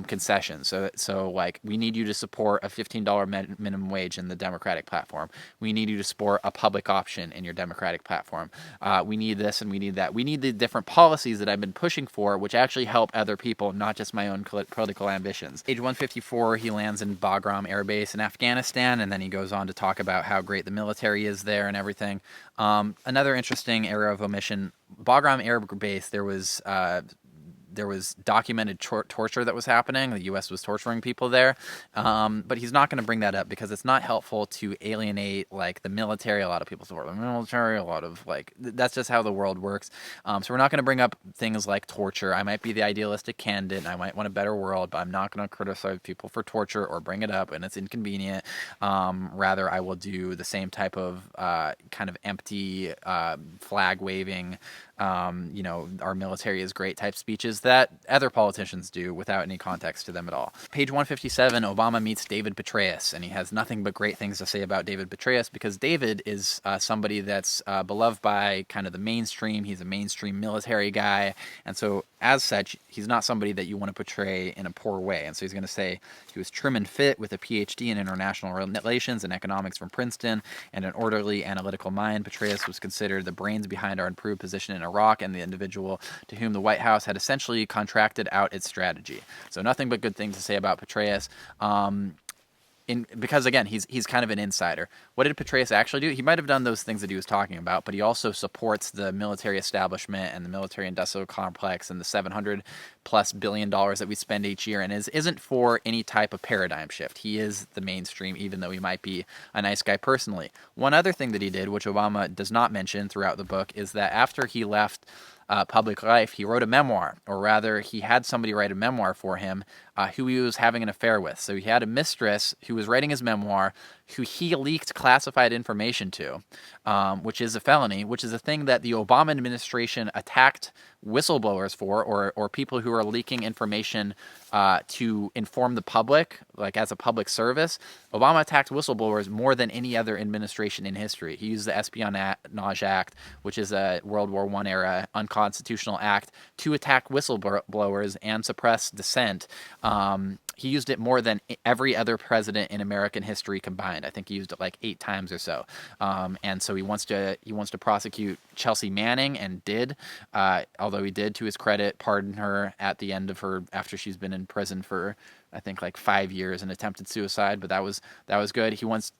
concessions. So like, we need you to support a $15 minimum wage in the Democratic platform. We need you to support a public option in your Democratic platform. We need this and we need that. We need the different policies that I've been pushing for, which actually help other people, not just my own political ambitions. Page 154, he lands in Bagram Air Base in Afghanistan, and then he goes on to talk about how great the military is there and everything. Another interesting area of omission, Bagram Air Base, there was documented torture that was happening. The U.S. was torturing people there, but he's not going to bring that up because it's not helpful to alienate like the military. A lot of people support the military. A lot of that's just how the world works. So we're not going to bring up things like torture. I might be the idealistic candidate, and I might want a better world, but I'm not going to criticize people for torture or bring it up, and it's inconvenient. Rather, I will do the same type of kind of empty flag waving. Our military is great type speeches that other politicians do without any context to them at all. Page 157, Obama meets David Patreas, and he has nothing but great things to say about David Patreas because David is somebody that's beloved by kind of the mainstream. He's a mainstream military guy, and so as such, he's not somebody that you want to portray in a poor way. And so he's going to say he was trim and fit with a PhD in international relations and economics from Princeton and an orderly analytical mind. Patreas was considered the brains behind our improved position in Iraq and the individual to whom the White House had essentially actually contracted out its strategy. So nothing but good things to say about Patreas. Because again, he's kind of an insider. What did Patreas actually do? He might have done those things that he was talking about, but he also supports the military establishment and the military-industrial complex and the $700+ billion that we spend each year, and isn't for any type of paradigm shift. He is the mainstream, even though he might be a nice guy personally. One other thing that he did, which Obama does not mention throughout the book, is that after he left public life, he wrote a memoir, or rather, he had somebody write a memoir for him who he was having an affair with. So he had a mistress who was writing his memoir, who he leaked classified information to, which is a felony, which is a thing that the Obama administration attacked whistleblowers for, or people who are leaking information to inform the public, like as a public service. Obama attacked whistleblowers more than any other administration in history. He used the Espionage Act, which is a World War I era unconstitutional act, to attack whistleblowers and suppress dissent. He used it more than every other president in American history combined. I think he used it like 8 times or so. And so he wants to prosecute Chelsea Manning, and did, although he did, to his credit, pardon her at the end of her, after she's been in prison for, I think, like 5 years and attempted suicide. But that was good. He went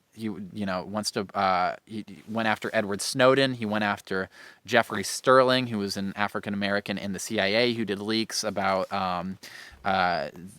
after Edward Snowden. He went after Jeffrey Sterling, who was an African American in the CIA who did leaks about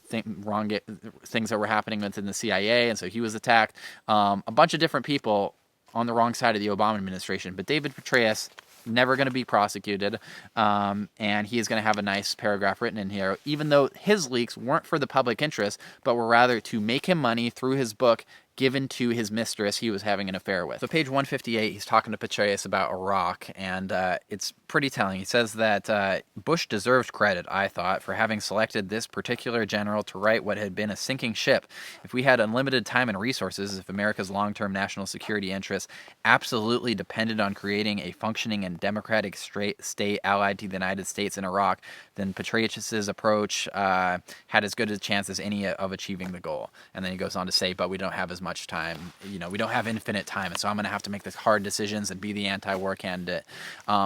things that were happening within the CIA, and so he was attacked. A bunch of different people on the wrong side of the Obama administration, but David Patreas, never going to be prosecuted, and he is going to have a nice paragraph written in here, even though his leaks weren't for the public interest, but were rather to make him money through his book given to his mistress he was having an affair with. So page 158, he's talking to Patreas about Iraq, and it's pretty telling. He says that Bush deserved credit, I thought, for having selected this particular general to write what had been a sinking ship. If we had unlimited time and resources, if America's long-term national security interests absolutely depended on creating a functioning and democratic state allied to the United States in Iraq, then Patreas' approach had as good a chance as any of achieving the goal. And then he goes on to say, but we don't have as much time. We don't have infinite time, and so I'm going to have to make the hard decisions and be the anti-war candidate,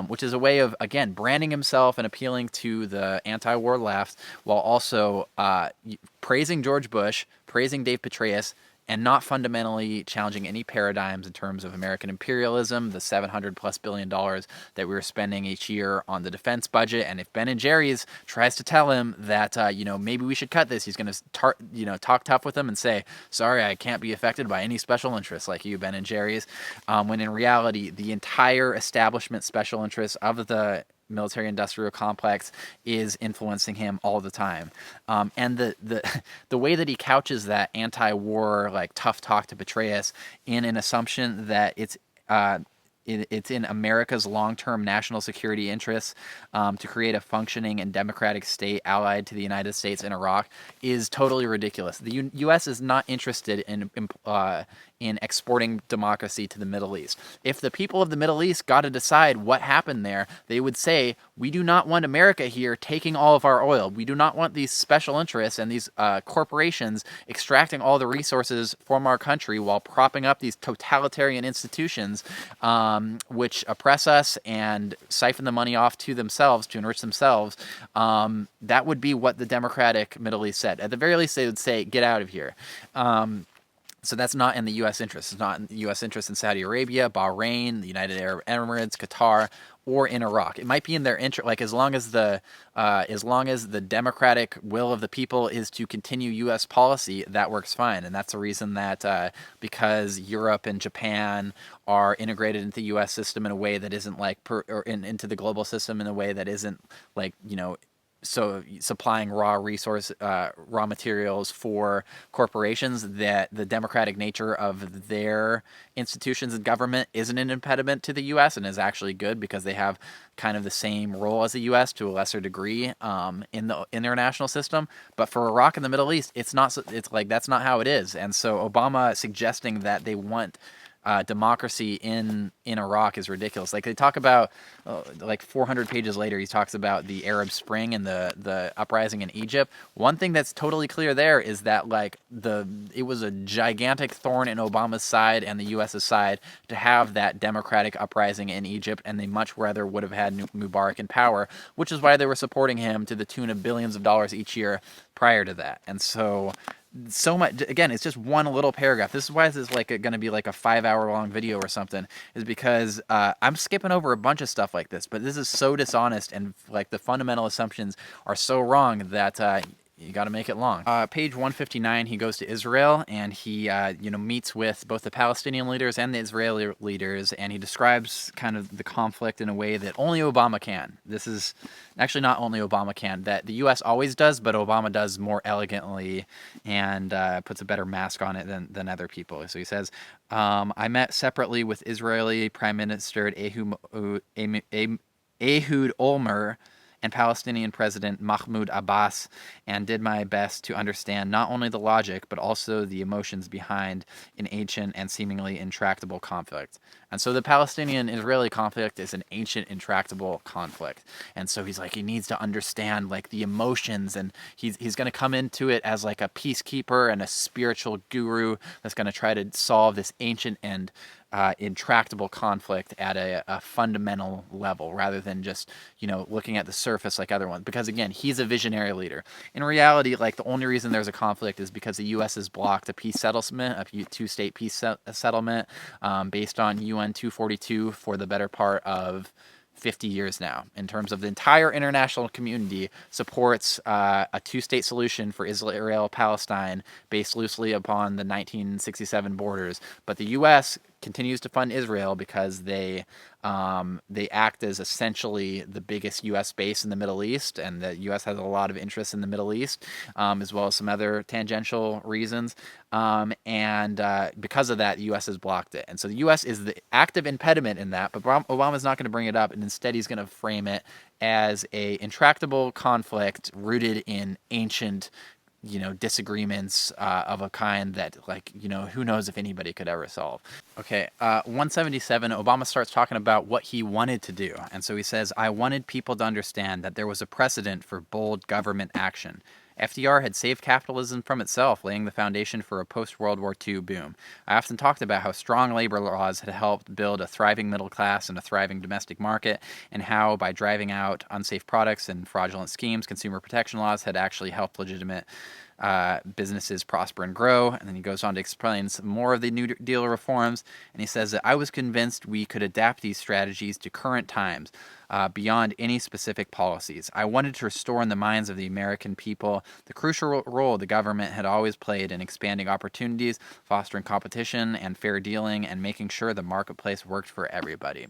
which is a way of, again, branding himself and appealing to the anti-war left, while also praising George Bush, praising Dave Patreas, and not fundamentally challenging any paradigms in terms of American imperialism, the $700+ billion that we were spending each year on the defense budget. And if Ben and Jerry's tries to tell him that, maybe we should cut this, he's going to talk tough with them and say, sorry, I can't be affected by any special interests like you, Ben and Jerry's. When in reality, the entire establishment special interests of the military-industrial complex is influencing him all the time, and the way that he couches that anti-war, like, tough talk to Patreas in an assumption that it's in America's long-term national security interests to create a functioning and democratic state allied to the United States in Iraq is totally ridiculous. The U.S. is not interested in exporting democracy to the Middle East. If the people of the Middle East got to decide what happened there, they would say, we do not want America here taking all of our oil. We do not want these special interests and these corporations extracting all the resources from our country while propping up these totalitarian institutions which oppress us and siphon the money off to themselves to enrich themselves. That would be what the Democratic Middle East said. At the very least, they would say, get out of here. So that's not in the U.S. interest. It's not in the U.S. interest in Saudi Arabia, Bahrain, the United Arab Emirates, Qatar, or in Iraq. It might be in their interest, like, as long as the democratic will of the people is to continue U.S. policy, that works fine. And that's the reason that because Europe and Japan are integrated into the U.S. system in a way that isn't like into the global system in a way that isn't like, so supplying raw materials for corporations, that the democratic nature of their institutions and government isn't an impediment to the U.S. and is actually good, because they have kind of the same role as the U.S. to a lesser degree in their national system. But for Iraq and the Middle East, it's not. It's like that's not how it is. And so Obama suggesting that they want democracy in Iraq is ridiculous. Like they talk about, like 400 pages later, he talks about the Arab Spring and the uprising in Egypt. One thing that's totally clear there is that like it was a gigantic thorn in Obama's side and the U.S.'s side to have that democratic uprising in Egypt, and they much rather would have had Mubarak in power, which is why they were supporting him to the tune of billions of dollars each year prior to that. And so much, again, it's just one little paragraph. This is why this is like going to be like a 5-hour long video or something, is because I'm skipping over a bunch of stuff like this, but this is so dishonest, and like the fundamental assumptions are so wrong that you got to make it long. Page 159, he goes to Israel, and he meets with both the Palestinian leaders and the Israeli leaders, and he describes kind of the conflict in a way that only Obama can. This is actually not only Obama can, that the U.S. always does, but Obama does more elegantly and puts a better mask on it than other people. So he says, I met separately with Israeli Prime Minister Ehud Olmert and Palestinian President Mahmoud Abbas, and did my best to understand not only the logic, but also the emotions behind an ancient and seemingly intractable conflict. And so the Palestinian-Israeli conflict is an ancient, intractable conflict. And so he's like, he needs to understand like the emotions, and he's going to come into it as like a peacekeeper and a spiritual guru that's going to try to solve this ancient and intractable conflict at a fundamental level, rather than just, looking at the surface like other ones. Because again, he's a visionary leader. In reality, like the only reason there's a conflict is because the U.S. has blocked a peace settlement, a two-state peace settlement based on UN 242 for the better part of 50 years now. In terms of the entire international community supports a two-state solution for Israel-Palestine based loosely upon the 1967 borders, but the U.S. continues to fund Israel because they act as essentially the biggest U.S. base in the Middle East, and the U.S. has a lot of interest in the Middle East, as well as some other tangential reasons. And because of that, the U.S. has blocked it. And so the U.S. is the active impediment in that, but Obama's not going to bring it up, and instead he's going to frame it as a intractable conflict rooted in ancient disagreements of a kind that, like, who knows if anybody could ever solve. Okay, 177, Obama starts talking about what he wanted to do. And so he says, I wanted people to understand that there was a precedent for bold government action. FDR had saved capitalism from itself, laying the foundation for a post-World War II boom. I often talked about how strong labor laws had helped build a thriving middle class and a thriving domestic market, and how by driving out unsafe products and fraudulent schemes, consumer protection laws had actually helped legitimate businesses prosper and grow. And then he goes on to explain some more of the New Deal reforms, and he says that I was convinced we could adapt these strategies to current times beyond any specific policies. I wanted to restore in the minds of the American people the crucial role the government had always played in expanding opportunities, fostering competition and fair dealing, and making sure the marketplace worked for everybody.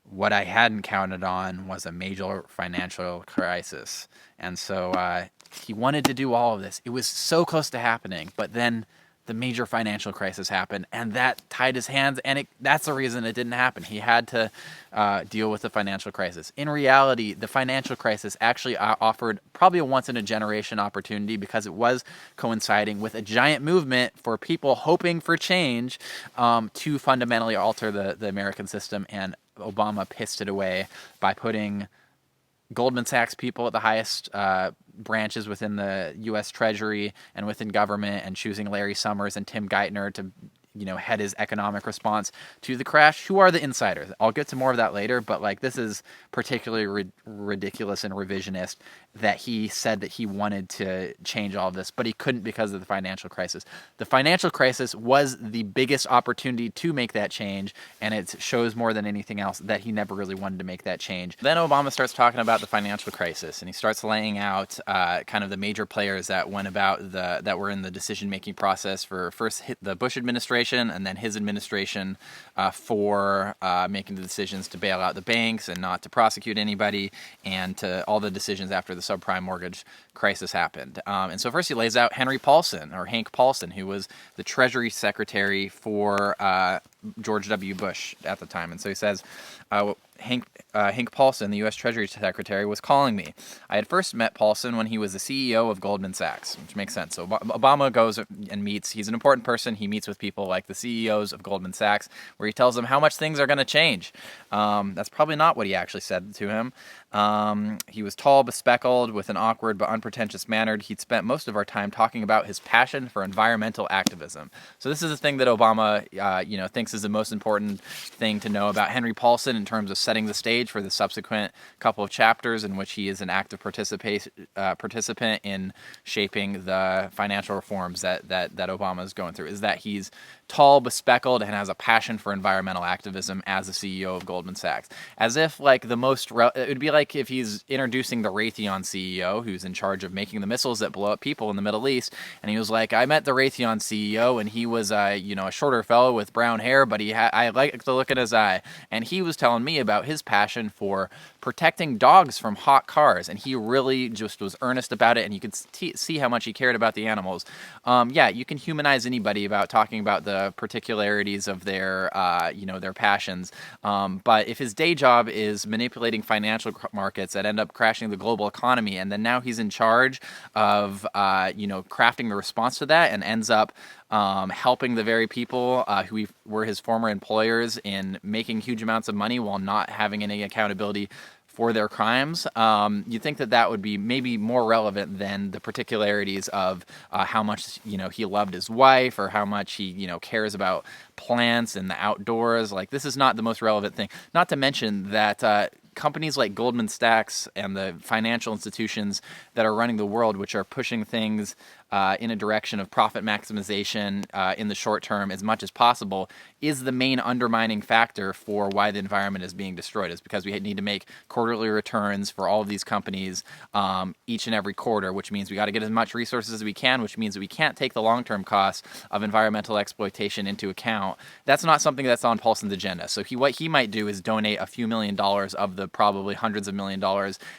What I hadn't counted on was a major financial crisis. And so he wanted to do all of this. It was so close to happening, but then the major financial crisis happened, and that tied his hands, and that's the reason it didn't happen. He had to deal with the financial crisis. In reality, the financial crisis actually offered probably a once-in-a-generation opportunity, because it was coinciding with a giant movement for people hoping for change to fundamentally alter the American system, and Obama pissed it away by putting Goldman Sachs people at the highest branches within the U.S. Treasury and within government, and choosing Larry Summers and Tim Geithner to head his economic response to the crash, who are the insiders. I'll get to more of that later, but like this is particularly ridiculous and revisionist that he said that he wanted to change all of this, but he couldn't because of the financial crisis. The financial crisis was the biggest opportunity to make that change, and it shows more than anything else that he never really wanted to make that change. Then Obama starts talking about the financial crisis, and he starts laying out kind of the major players that went about that were in the decision-making process for first the Bush administration, and then his administration for making the decisions to bail out the banks and not to prosecute anybody, and to all the decisions after the subprime mortgage crisis happened. And so first he lays out Hank Paulson, who was the Treasury Secretary for George W. Bush at the time. And so he says, Hank Paulson, the U.S. Treasury Secretary, was calling me. I had first met Paulson when he was the CEO of Goldman Sachs, which makes sense. So Obama goes and meets. He's an important person. He meets with people like the CEOs of Goldman Sachs, where he tells them how much things are going to change. That's probably not what he actually said to him. He was tall, bespectacled, with an awkward but unpretentious manner. He'd spent most of our time talking about his passion for environmental activism. So this is the thing that Obama, thinks is the most important thing to know about Henry Paulson in terms of setting the stage for the subsequent couple of chapters in which he is an active participant in shaping the financial reforms that Obama is going through, is that he's tall, bespectacled, and has a passion for environmental activism as the CEO of Goldman Sachs. As if, like, it would be like if he's introducing the Raytheon CEO, who's in charge of making the missiles that blow up people in the Middle East, and he was like, I met the Raytheon CEO, and he was, a shorter fellow with brown hair, but I like the look in his eye, and he was telling me about his passion for protecting dogs from hot cars, and he really just was earnest about it, and you could see how much he cared about the animals. You can humanize anybody about talking about the particularities of their passions, but if his day job is manipulating financial markets that end up crashing the global economy, and then now he's in charge of crafting the response to that, and ends up helping the very people who were his former employers in making huge amounts of money while not having any accountability for their crimes, you'd think that would be maybe more relevant than the particularities of how much he loved his wife, or how much he cares about plants and the outdoors. Like, this is not the most relevant thing. Not to mention that companies like Goldman Sachs and the financial institutions that are running the world, which are pushing things in a direction of profit maximization in the short term as much as possible, is the main undermining factor for why the environment is being destroyed. Is because we need to make quarterly returns for all of these companies each and every quarter, which means we got to get as much resources as we can, which means that we can't take the long-term costs of environmental exploitation into account. That's not something that's on Paulson's agenda. So what he might do is donate a few $1 million of the probably hundreds of $1 million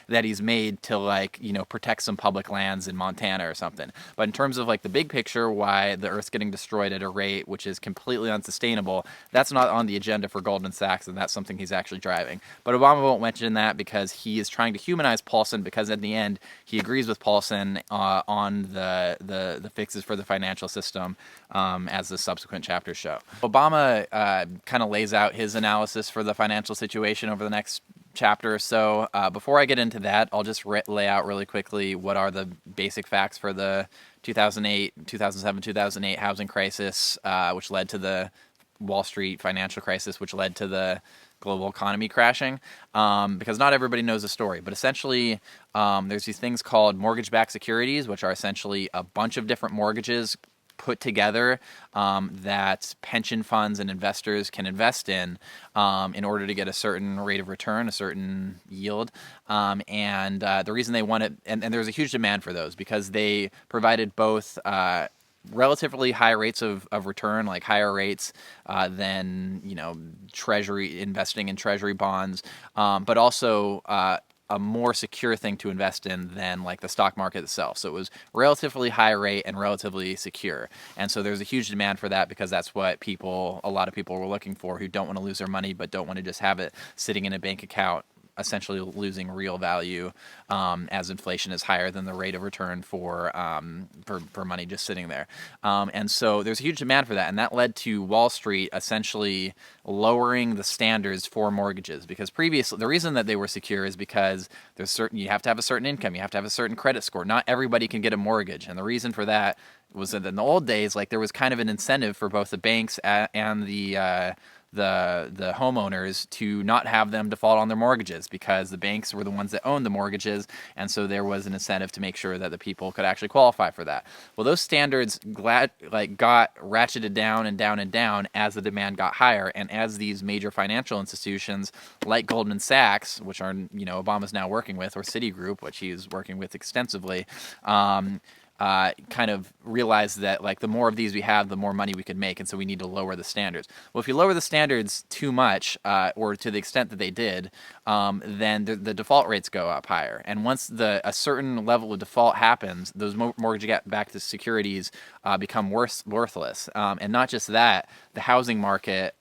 that he's made to protect some public lands in Montana or something. But in terms of the big picture, why the Earth's getting destroyed at a rate which is completely unsustainable, that's not on the agenda for Goldman Sachs, and that's something he's actually driving. But Obama won't mention that because he is trying to humanize Paulson, because at the end he agrees with Paulson on the fixes for the financial system, as the subsequent chapters show. Obama kind of lays out his analysis for the financial situation over the next chapter or so. Before I get into that, I'll just lay out really quickly what are the basic facts for the 2007-2008 housing crisis, which led to the Wall Street financial crisis, which led to the global economy crashing, because not everybody knows the story. But essentially, there's these things called mortgage-backed securities, which are essentially a bunch of different mortgages put together that pension funds and investors can invest in order to get a certain rate of return, a certain yield. And the reason they want it, and there's a huge demand for those, because they provided both relatively high rates of return, like higher rates than treasury, investing in treasury bonds, but also a more secure thing to invest in than the stock market itself. So it was relatively high rate and relatively secure. And so there's a huge demand for that, because that's what a lot of people were looking for, who don't want to lose their money but don't want to just have it sitting in a bank account, essentially losing real value as inflation is higher than the rate of return for money just sitting there. And so there's a huge demand for that, and that led to Wall Street essentially lowering the standards for mortgages, because previously the reason that they were secure is because you have to have a certain income, you have to have a certain credit score. Not everybody can get a mortgage, and the reason for that was that in the old days, there was kind of an incentive for both the banks and the homeowners to not have them default on their mortgages, because the banks were the ones that owned the mortgages, and so there was an incentive to make sure that the people could actually qualify for that. Well, those standards got ratcheted down and down and down as the demand got higher, and as these major financial institutions like Goldman Sachs, which are Obama's now working with, or Citigroup, which he's working with extensively, kind of realized that like the more of these we have, the more money we could make, and so we need to lower the standards. Well, if you lower the standards too much, or to the extent that they did, then the default rates go up higher. And once a certain level of default happens, those mortgage-backed securities become worthless. And not just that, the housing market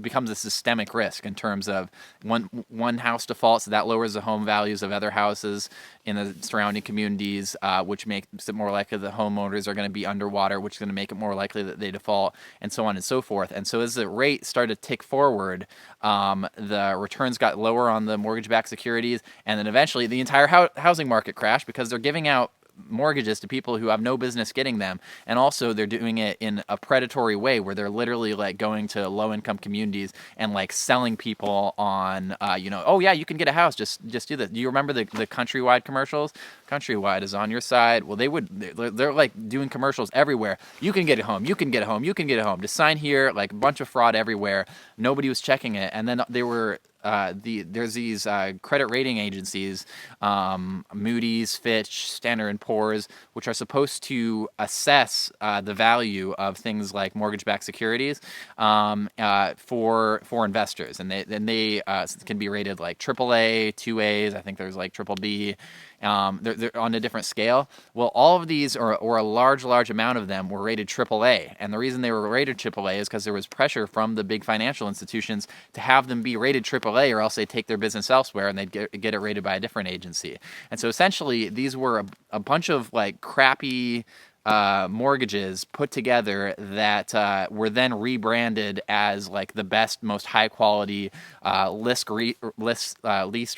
becomes a systemic risk in terms of one house defaults, that lowers the home values of other houses in the surrounding communities, which makes it more likely that homeowners are going to be underwater, which is going to make it more likely that they default, and so on and so forth. And so as the rate started to tick forward, the returns got lower on the mortgage-backed securities, and then eventually the entire housing market crashed because they're giving out mortgages to people who have no business getting them, and also they're doing it in a predatory way where they're literally like going to low income communities and like selling people on oh yeah, you can get a house, just do this. Do you remember the Countrywide commercials? Countrywide is on your side. Well, they're like doing commercials everywhere. You can get a home, you can get a home, you can get a home, just sign here. Like a bunch of fraud everywhere. Nobody was checking it. And then they were there's these credit rating agencies, Moody's, Fitch, Standard and Poor's, which are supposed to assess the value of things like mortgage-backed securities for investors, and they can be rated like AAA, 2As. I think there's like triple B. They're on a different scale. Well, all of these, or a large amount of them, were rated AAA. And the reason they were rated AAA is because there was pressure from the big financial institutions to have them be rated AAA, or else they'd take their business elsewhere and they'd get it rated by a different agency. And so essentially, these were a bunch of like crappy mortgages put together that were then rebranded as like the best, most high quality, least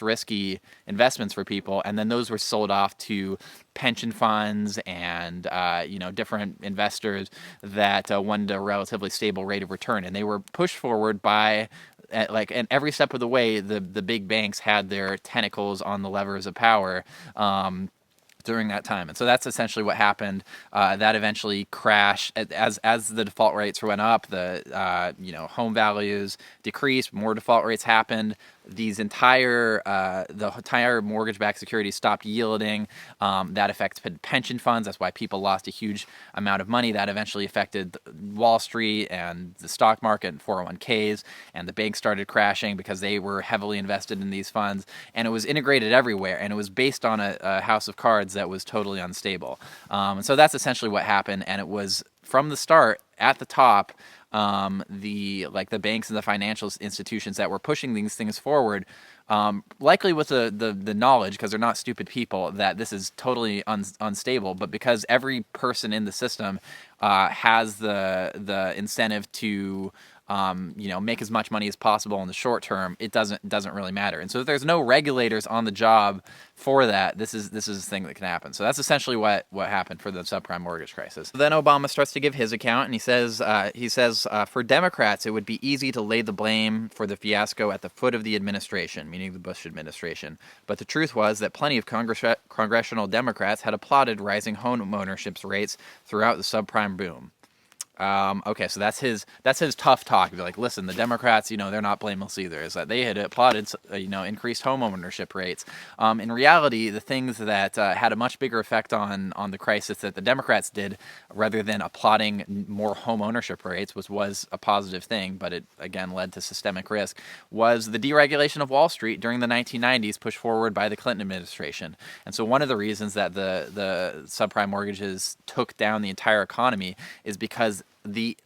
risky investments for people, and then those were sold off to pension funds and different investors that wanted a relatively stable rate of return, and they were pushed forward by. And every step of the way, the big banks had their tentacles on the levers of power. During that time. And so that's essentially what happened. That eventually crashed as the default rates went up. The home values decreased. More default rates happened. The entire mortgage-backed securities stopped yielding. That affected pension funds. That's why people lost a huge amount of money. That eventually affected Wall Street and the stock market and 401ks. And the banks started crashing because they were heavily invested in these funds. And it was integrated everywhere. And it was based on a house of cards that was totally unstable. And so that's essentially what happened. And it was from the start at the top. The banks and the financial institutions that were pushing these things forward, likely with the knowledge, because they're not stupid people, that this is totally unstable, but because every person in the system has the incentive to make as much money as possible in the short term, it doesn't really matter. And so if there's no regulators on the job for that, this is a thing that can happen. So that's essentially what happened for the subprime mortgage crisis. Then Obama starts to give his account, and he says for Democrats, it would be easy to lay the blame for the fiasco at the foot of the administration, meaning the Bush administration. But the truth was that plenty of congressional Democrats had applauded rising home ownership rates throughout the subprime boom. Okay, so that's his tough talk. Be like, listen, the Democrats, they're not blameless either. Is that they had applauded, increased home ownership rates. In reality, the things that had a much bigger effect on the crisis that the Democrats did, rather than applauding more home ownership rates, was a positive thing, but it again led to systemic risk, was the deregulation of Wall Street during the 1990s, pushed forward by the Clinton administration. And so one of the reasons that the subprime mortgages took down the entire economy is because the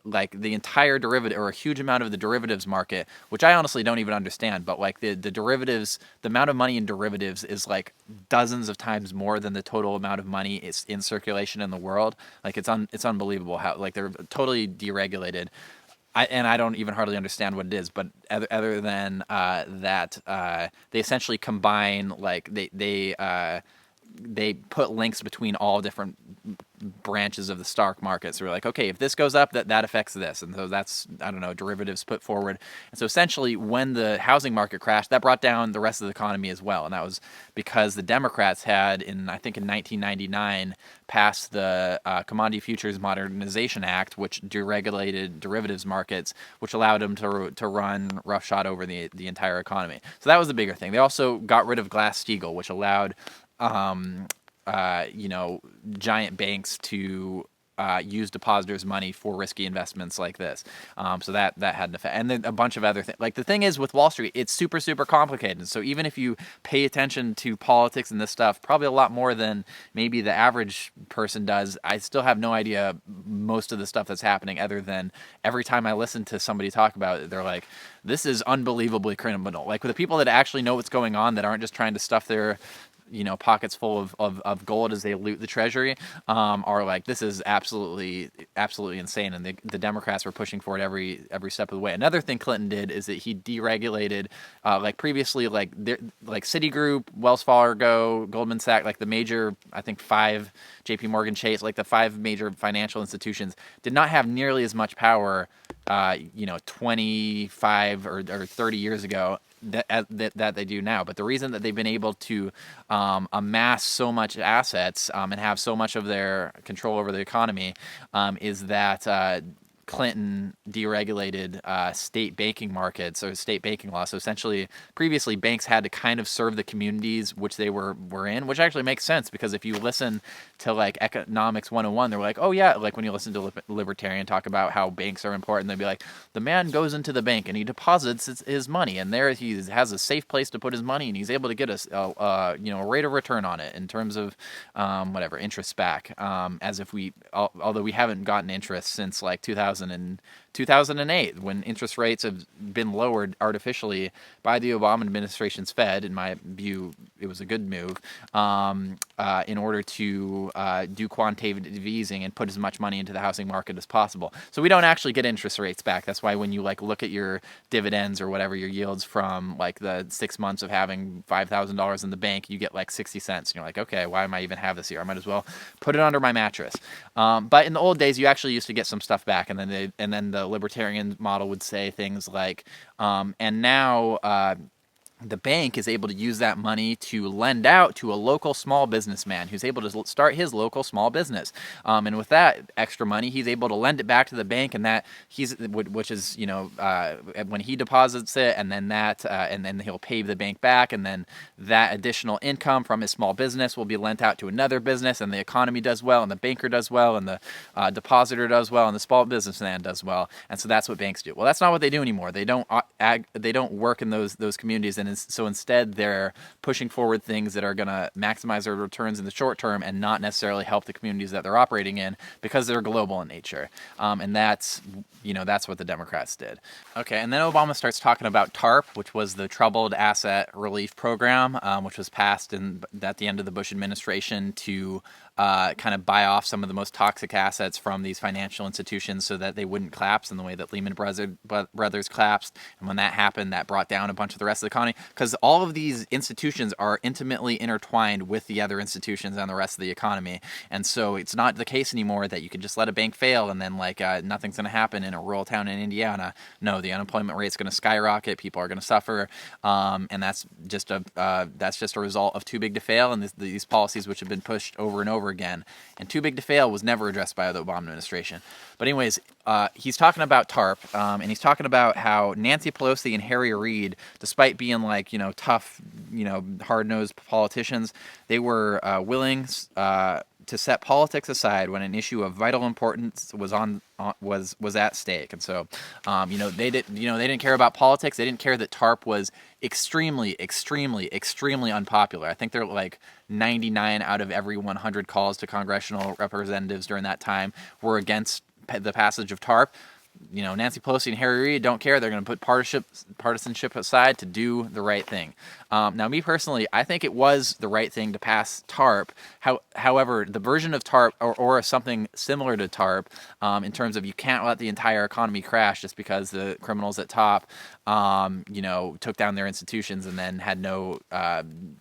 entire derivative, or a huge amount of the derivatives market, which I honestly don't even understand, but like the derivatives, the amount of money in derivatives is like dozens of times more than the total amount of money is in circulation in the world. Like it's unbelievable how like they're totally deregulated. I don't even hardly understand what it is, but other than that, they essentially combine, like they put links between all different branches of the stock market. So we're like, okay, if this goes up, that affects this. And so that's, derivatives put forward. And so essentially when the housing market crashed, that brought down the rest of the economy as well. And that was because the Democrats had, in 1999, passed the Commodity Futures Modernization Act, which deregulated derivatives markets, which allowed them to run roughshod over the entire economy. So that was the bigger thing. They also got rid of Glass-Steagall, which allowed giant banks to use depositors' money for risky investments like this. So that had an effect. And then a bunch of other things. Like, the thing is with Wall Street, it's super, super complicated. So even if you pay attention to politics and this stuff, probably a lot more than maybe the average person does, I still have no idea most of the stuff that's happening, other than every time I listen to somebody talk about it, they're like, this is unbelievably criminal. Like, with the people that actually know what's going on, that aren't just trying to stuff their pockets full of gold as they loot the treasury, are like, this is absolutely insane. And the Democrats were pushing for it every step of the way. Another thing Clinton did is that he deregulated, like previously, like Citigroup, Wells Fargo, Goldman Sachs, like the major, I think 5, JP Morgan Chase, like the 5 major financial institutions did not have nearly as much power, 25 or 30 years ago that they do now. But the reason that they've been able to amass so much assets and have so much of their control over the economy is that Clinton deregulated state banking markets, or state banking law. So essentially, previously, banks had to kind of serve the communities which they were in, which actually makes sense, because if you listen to like Economics 101, they're like, oh yeah, like when you listen to libertarian talk about how banks are important, they'd be like, the man goes into the bank and he deposits his money, and there he has a safe place to put his money, and he's able to get a rate of return on it in terms of interest back, as if although we haven't gotten interest since like 2008, when interest rates have been lowered artificially by the Obama administration's Fed. In my view, it was a good move, in order to do quantitative easing and put as much money into the housing market as possible. So we don't actually get interest rates back. That's why when you like look at your dividends or whatever, your yields from like the 6 months of having $5,000 in the bank, you get like 60 cents. And you're like, okay, why am I even have this here? I might as well put it under my mattress. But in the old days, you actually used to get some stuff back, and then the libertarian model would say things like, and now the bank is able to use that money to lend out to a local small businessman who's able to start his local small business. And with that extra money, he's able to lend it back to the bank, and that which is, when he deposits it, and then he'll pay the bank back, and then that additional income from his small business will be lent out to another business, and the economy does well, and the banker does well, and the depositor does well, and the small businessman does well. And so that's what banks do. Well, that's not what they do anymore. They don't work in those communities, and so instead they're pushing forward things that are going to maximize their returns in the short term and not necessarily help the communities that they're operating in, because they're global in nature. And that's what the Democrats did. Okay, and then Obama starts talking about TARP, which was the Troubled Asset Relief Program, which was passed at the end of the Bush administration to kind of buy off some of the most toxic assets from these financial institutions so that they wouldn't collapse in the way that Lehman Brothers collapsed. And when that happened, that brought down a bunch of the rest of the economy, because all of these institutions are intimately intertwined with the other institutions and the rest of the economy. And so it's not the case anymore that you can just let a bank fail and then nothing's going to happen in a rural town in Indiana. No, the unemployment rate is going to skyrocket. People are going to suffer, and that's just a result of too big to fail and these policies which have been pushed over and over again. And too big to fail was never addressed by the Obama administration. But anyways, he's talking about TARP, and he's talking about how Nancy Pelosi and Harry Reid, despite being tough, hard-nosed politicians, they were willing to set politics aside when an issue of vital importance was at stake. And so, they didn't care about politics. They didn't care that TARP was extremely, extremely, extremely unpopular. I think they're like 99 out of every 100 calls to congressional representatives during that time were against the passage of TARP. Nancy Pelosi and Harry Reid don't care. They're going to put partisanship aside to do the right thing. Now, me personally, I think it was the right thing to pass TARP. However, the version of TARP or something similar to TARP, in terms of you can't let the entire economy crash just because the criminals at top, took down their institutions and then had no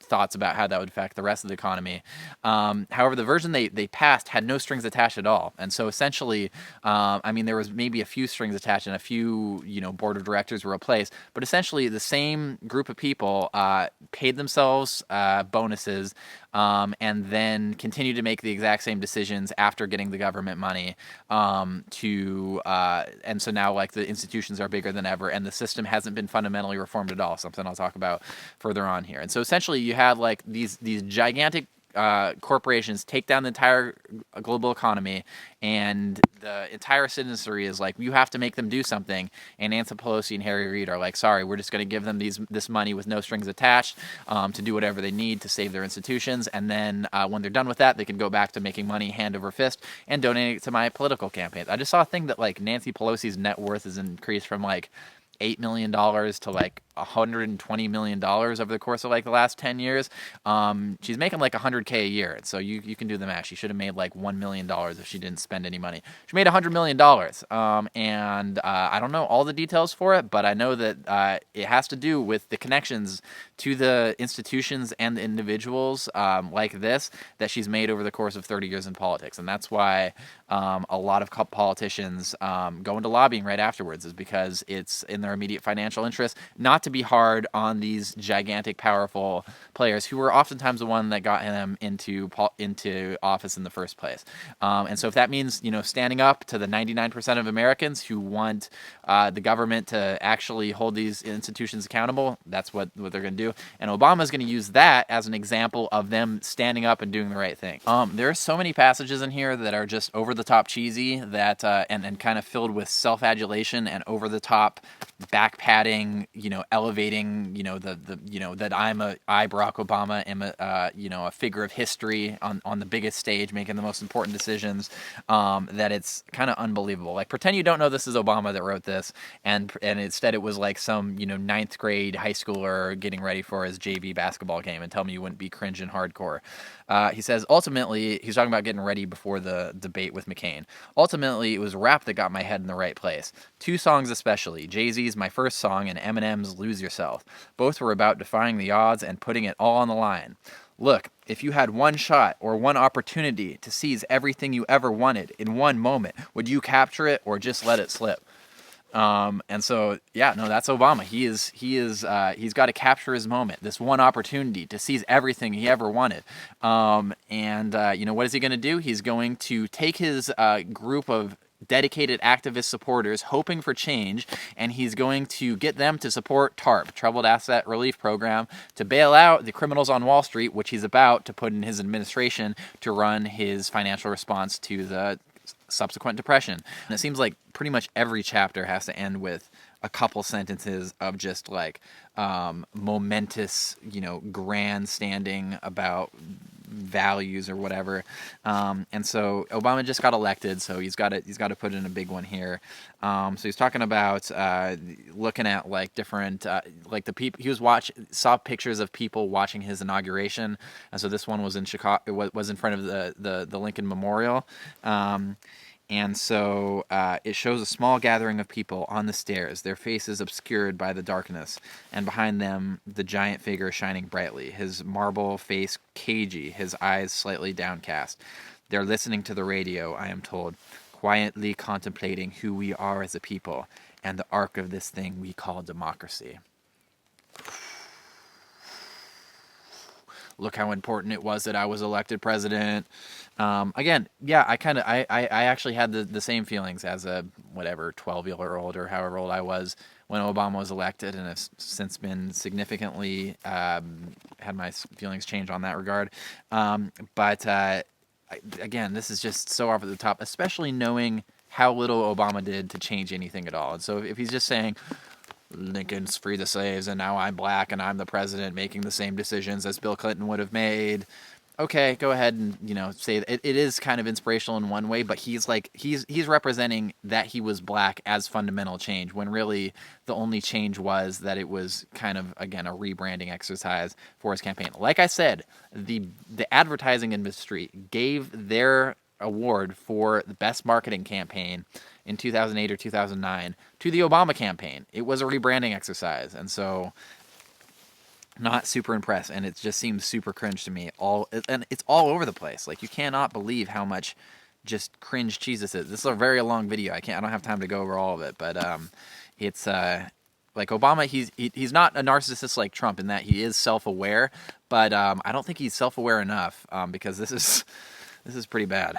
thoughts about how that would affect the rest of the economy. However, the version they passed had no strings attached at all. And so essentially, there was maybe a few strings attached and a few, board of directors were replaced. But essentially, the same group of people paid themselves bonuses and then continued to make the exact same decisions after getting the government money and so now the institutions are bigger than ever, and the system hasn't been fundamentally reformed at all, something I'll talk about further on here. And so essentially you had these gigantic corporations take down the entire global economy, and the entire citizenry is like, you have to make them do something. And Nancy Pelosi and Harry Reid are like, sorry, we're just going to give them this money with no strings attached to do whatever they need to save their institutions. And then when they're done with that, they can go back to making money hand over fist and donate it to my political campaigns. I just saw a thing that like Nancy Pelosi's net worth is increased from like $8 million to like $120 million over the course of like the last 10 years. She's making like $100K a year. So you can do the math. She should have made like $1 million if she didn't spend any money. She made $100 million. And I don't know all the details for it, but I know that it has to do with the connections to the institutions and the individuals like this that she's made over the course of 30 years in politics. And that's why a lot of politicians go into lobbying right afterwards, is because it's in their immediate financial interest not to be hard on these gigantic, powerful players who were oftentimes the one that got them into office in the first place. And so if that means, standing up to the 99% of Americans who want the government to actually hold these institutions accountable, that's what they're going to do. And Obama's going to use that as an example of them standing up and doing the right thing. There are so many passages in here that are just over the top cheesy, that and kind of filled with self-adulation and over the top back padding, elevating, that I Barack Obama am a figure of history on the biggest stage, making the most important decisions, that it's kind of unbelievable. Like, pretend you don't know this is Obama that wrote this, and instead it was like some, ninth grade high schooler getting ready for his JV basketball game, and tell me you wouldn't be cringe and hardcore. He says, ultimately, he's talking about getting ready before the debate with McCain. Ultimately, it was rap that got my head in the right place. Two songs especially, Jay-Z's My First Song and Eminem's Lose Yourself. Both were about defying the odds and putting it all on the line. Look, if you had one shot or one opportunity to seize everything you ever wanted in one moment, would you capture it or just let it slip? And so, yeah, no, that's Obama. He's got to capture his moment, this one opportunity to seize everything he ever wanted. What is he going to do? He's going to take his group of dedicated activist supporters hoping for change, and he's going to get them to support TARP, Troubled Asset Relief Program, to bail out the criminals on Wall Street, which he's about to put in his administration to run his financial response to the subsequent depression. And it seems like pretty much every chapter has to end with a couple sentences of just like momentous, grandstanding about values or whatever. And so Obama just got elected, so he's got to put in a big one here. So he's talking about looking at like different like the people he saw pictures of people watching his inauguration, and so this one was in Chicago. It was in front of the Lincoln Memorial. And so it shows a small gathering of people on the stairs, their faces obscured by the darkness, and behind them the giant figure shining brightly, his marble face cagey, his eyes slightly downcast. They're listening to the radio, I am told, quietly contemplating who we are as a people and the arc of this thing we call democracy. Look how important it was that I was elected president. Again, yeah, I actually had the same feelings as a 12-year-old or however old I was when Obama was elected, and have since been significantly had my feelings change on that regard. Again, this is just so over the top, especially knowing how little Obama did to change anything at all. And so if he's just saying, Lincoln's freed the slaves, and now I'm black, and I'm the president making the same decisions as Bill Clinton would have made. Okay, go ahead and say it is kind of inspirational in one way, but he's representing that he was black as fundamental change, when really the only change was that it was kind of, again, a rebranding exercise for his campaign. Like I said, the advertising industry gave their award for the best marketing campaign in 2008 or 2009 to the Obama campaign. It was a rebranding exercise, and so not super impressed, and it just seems super cringe to me. And it's all over the place. Like, you cannot believe how much just cringe cheese this is. This is a very long video. I don't have time to go over all of it, but it's like Obama. He's not a narcissist like Trump in that he is self-aware, but I don't think he's self-aware enough, because this is pretty bad.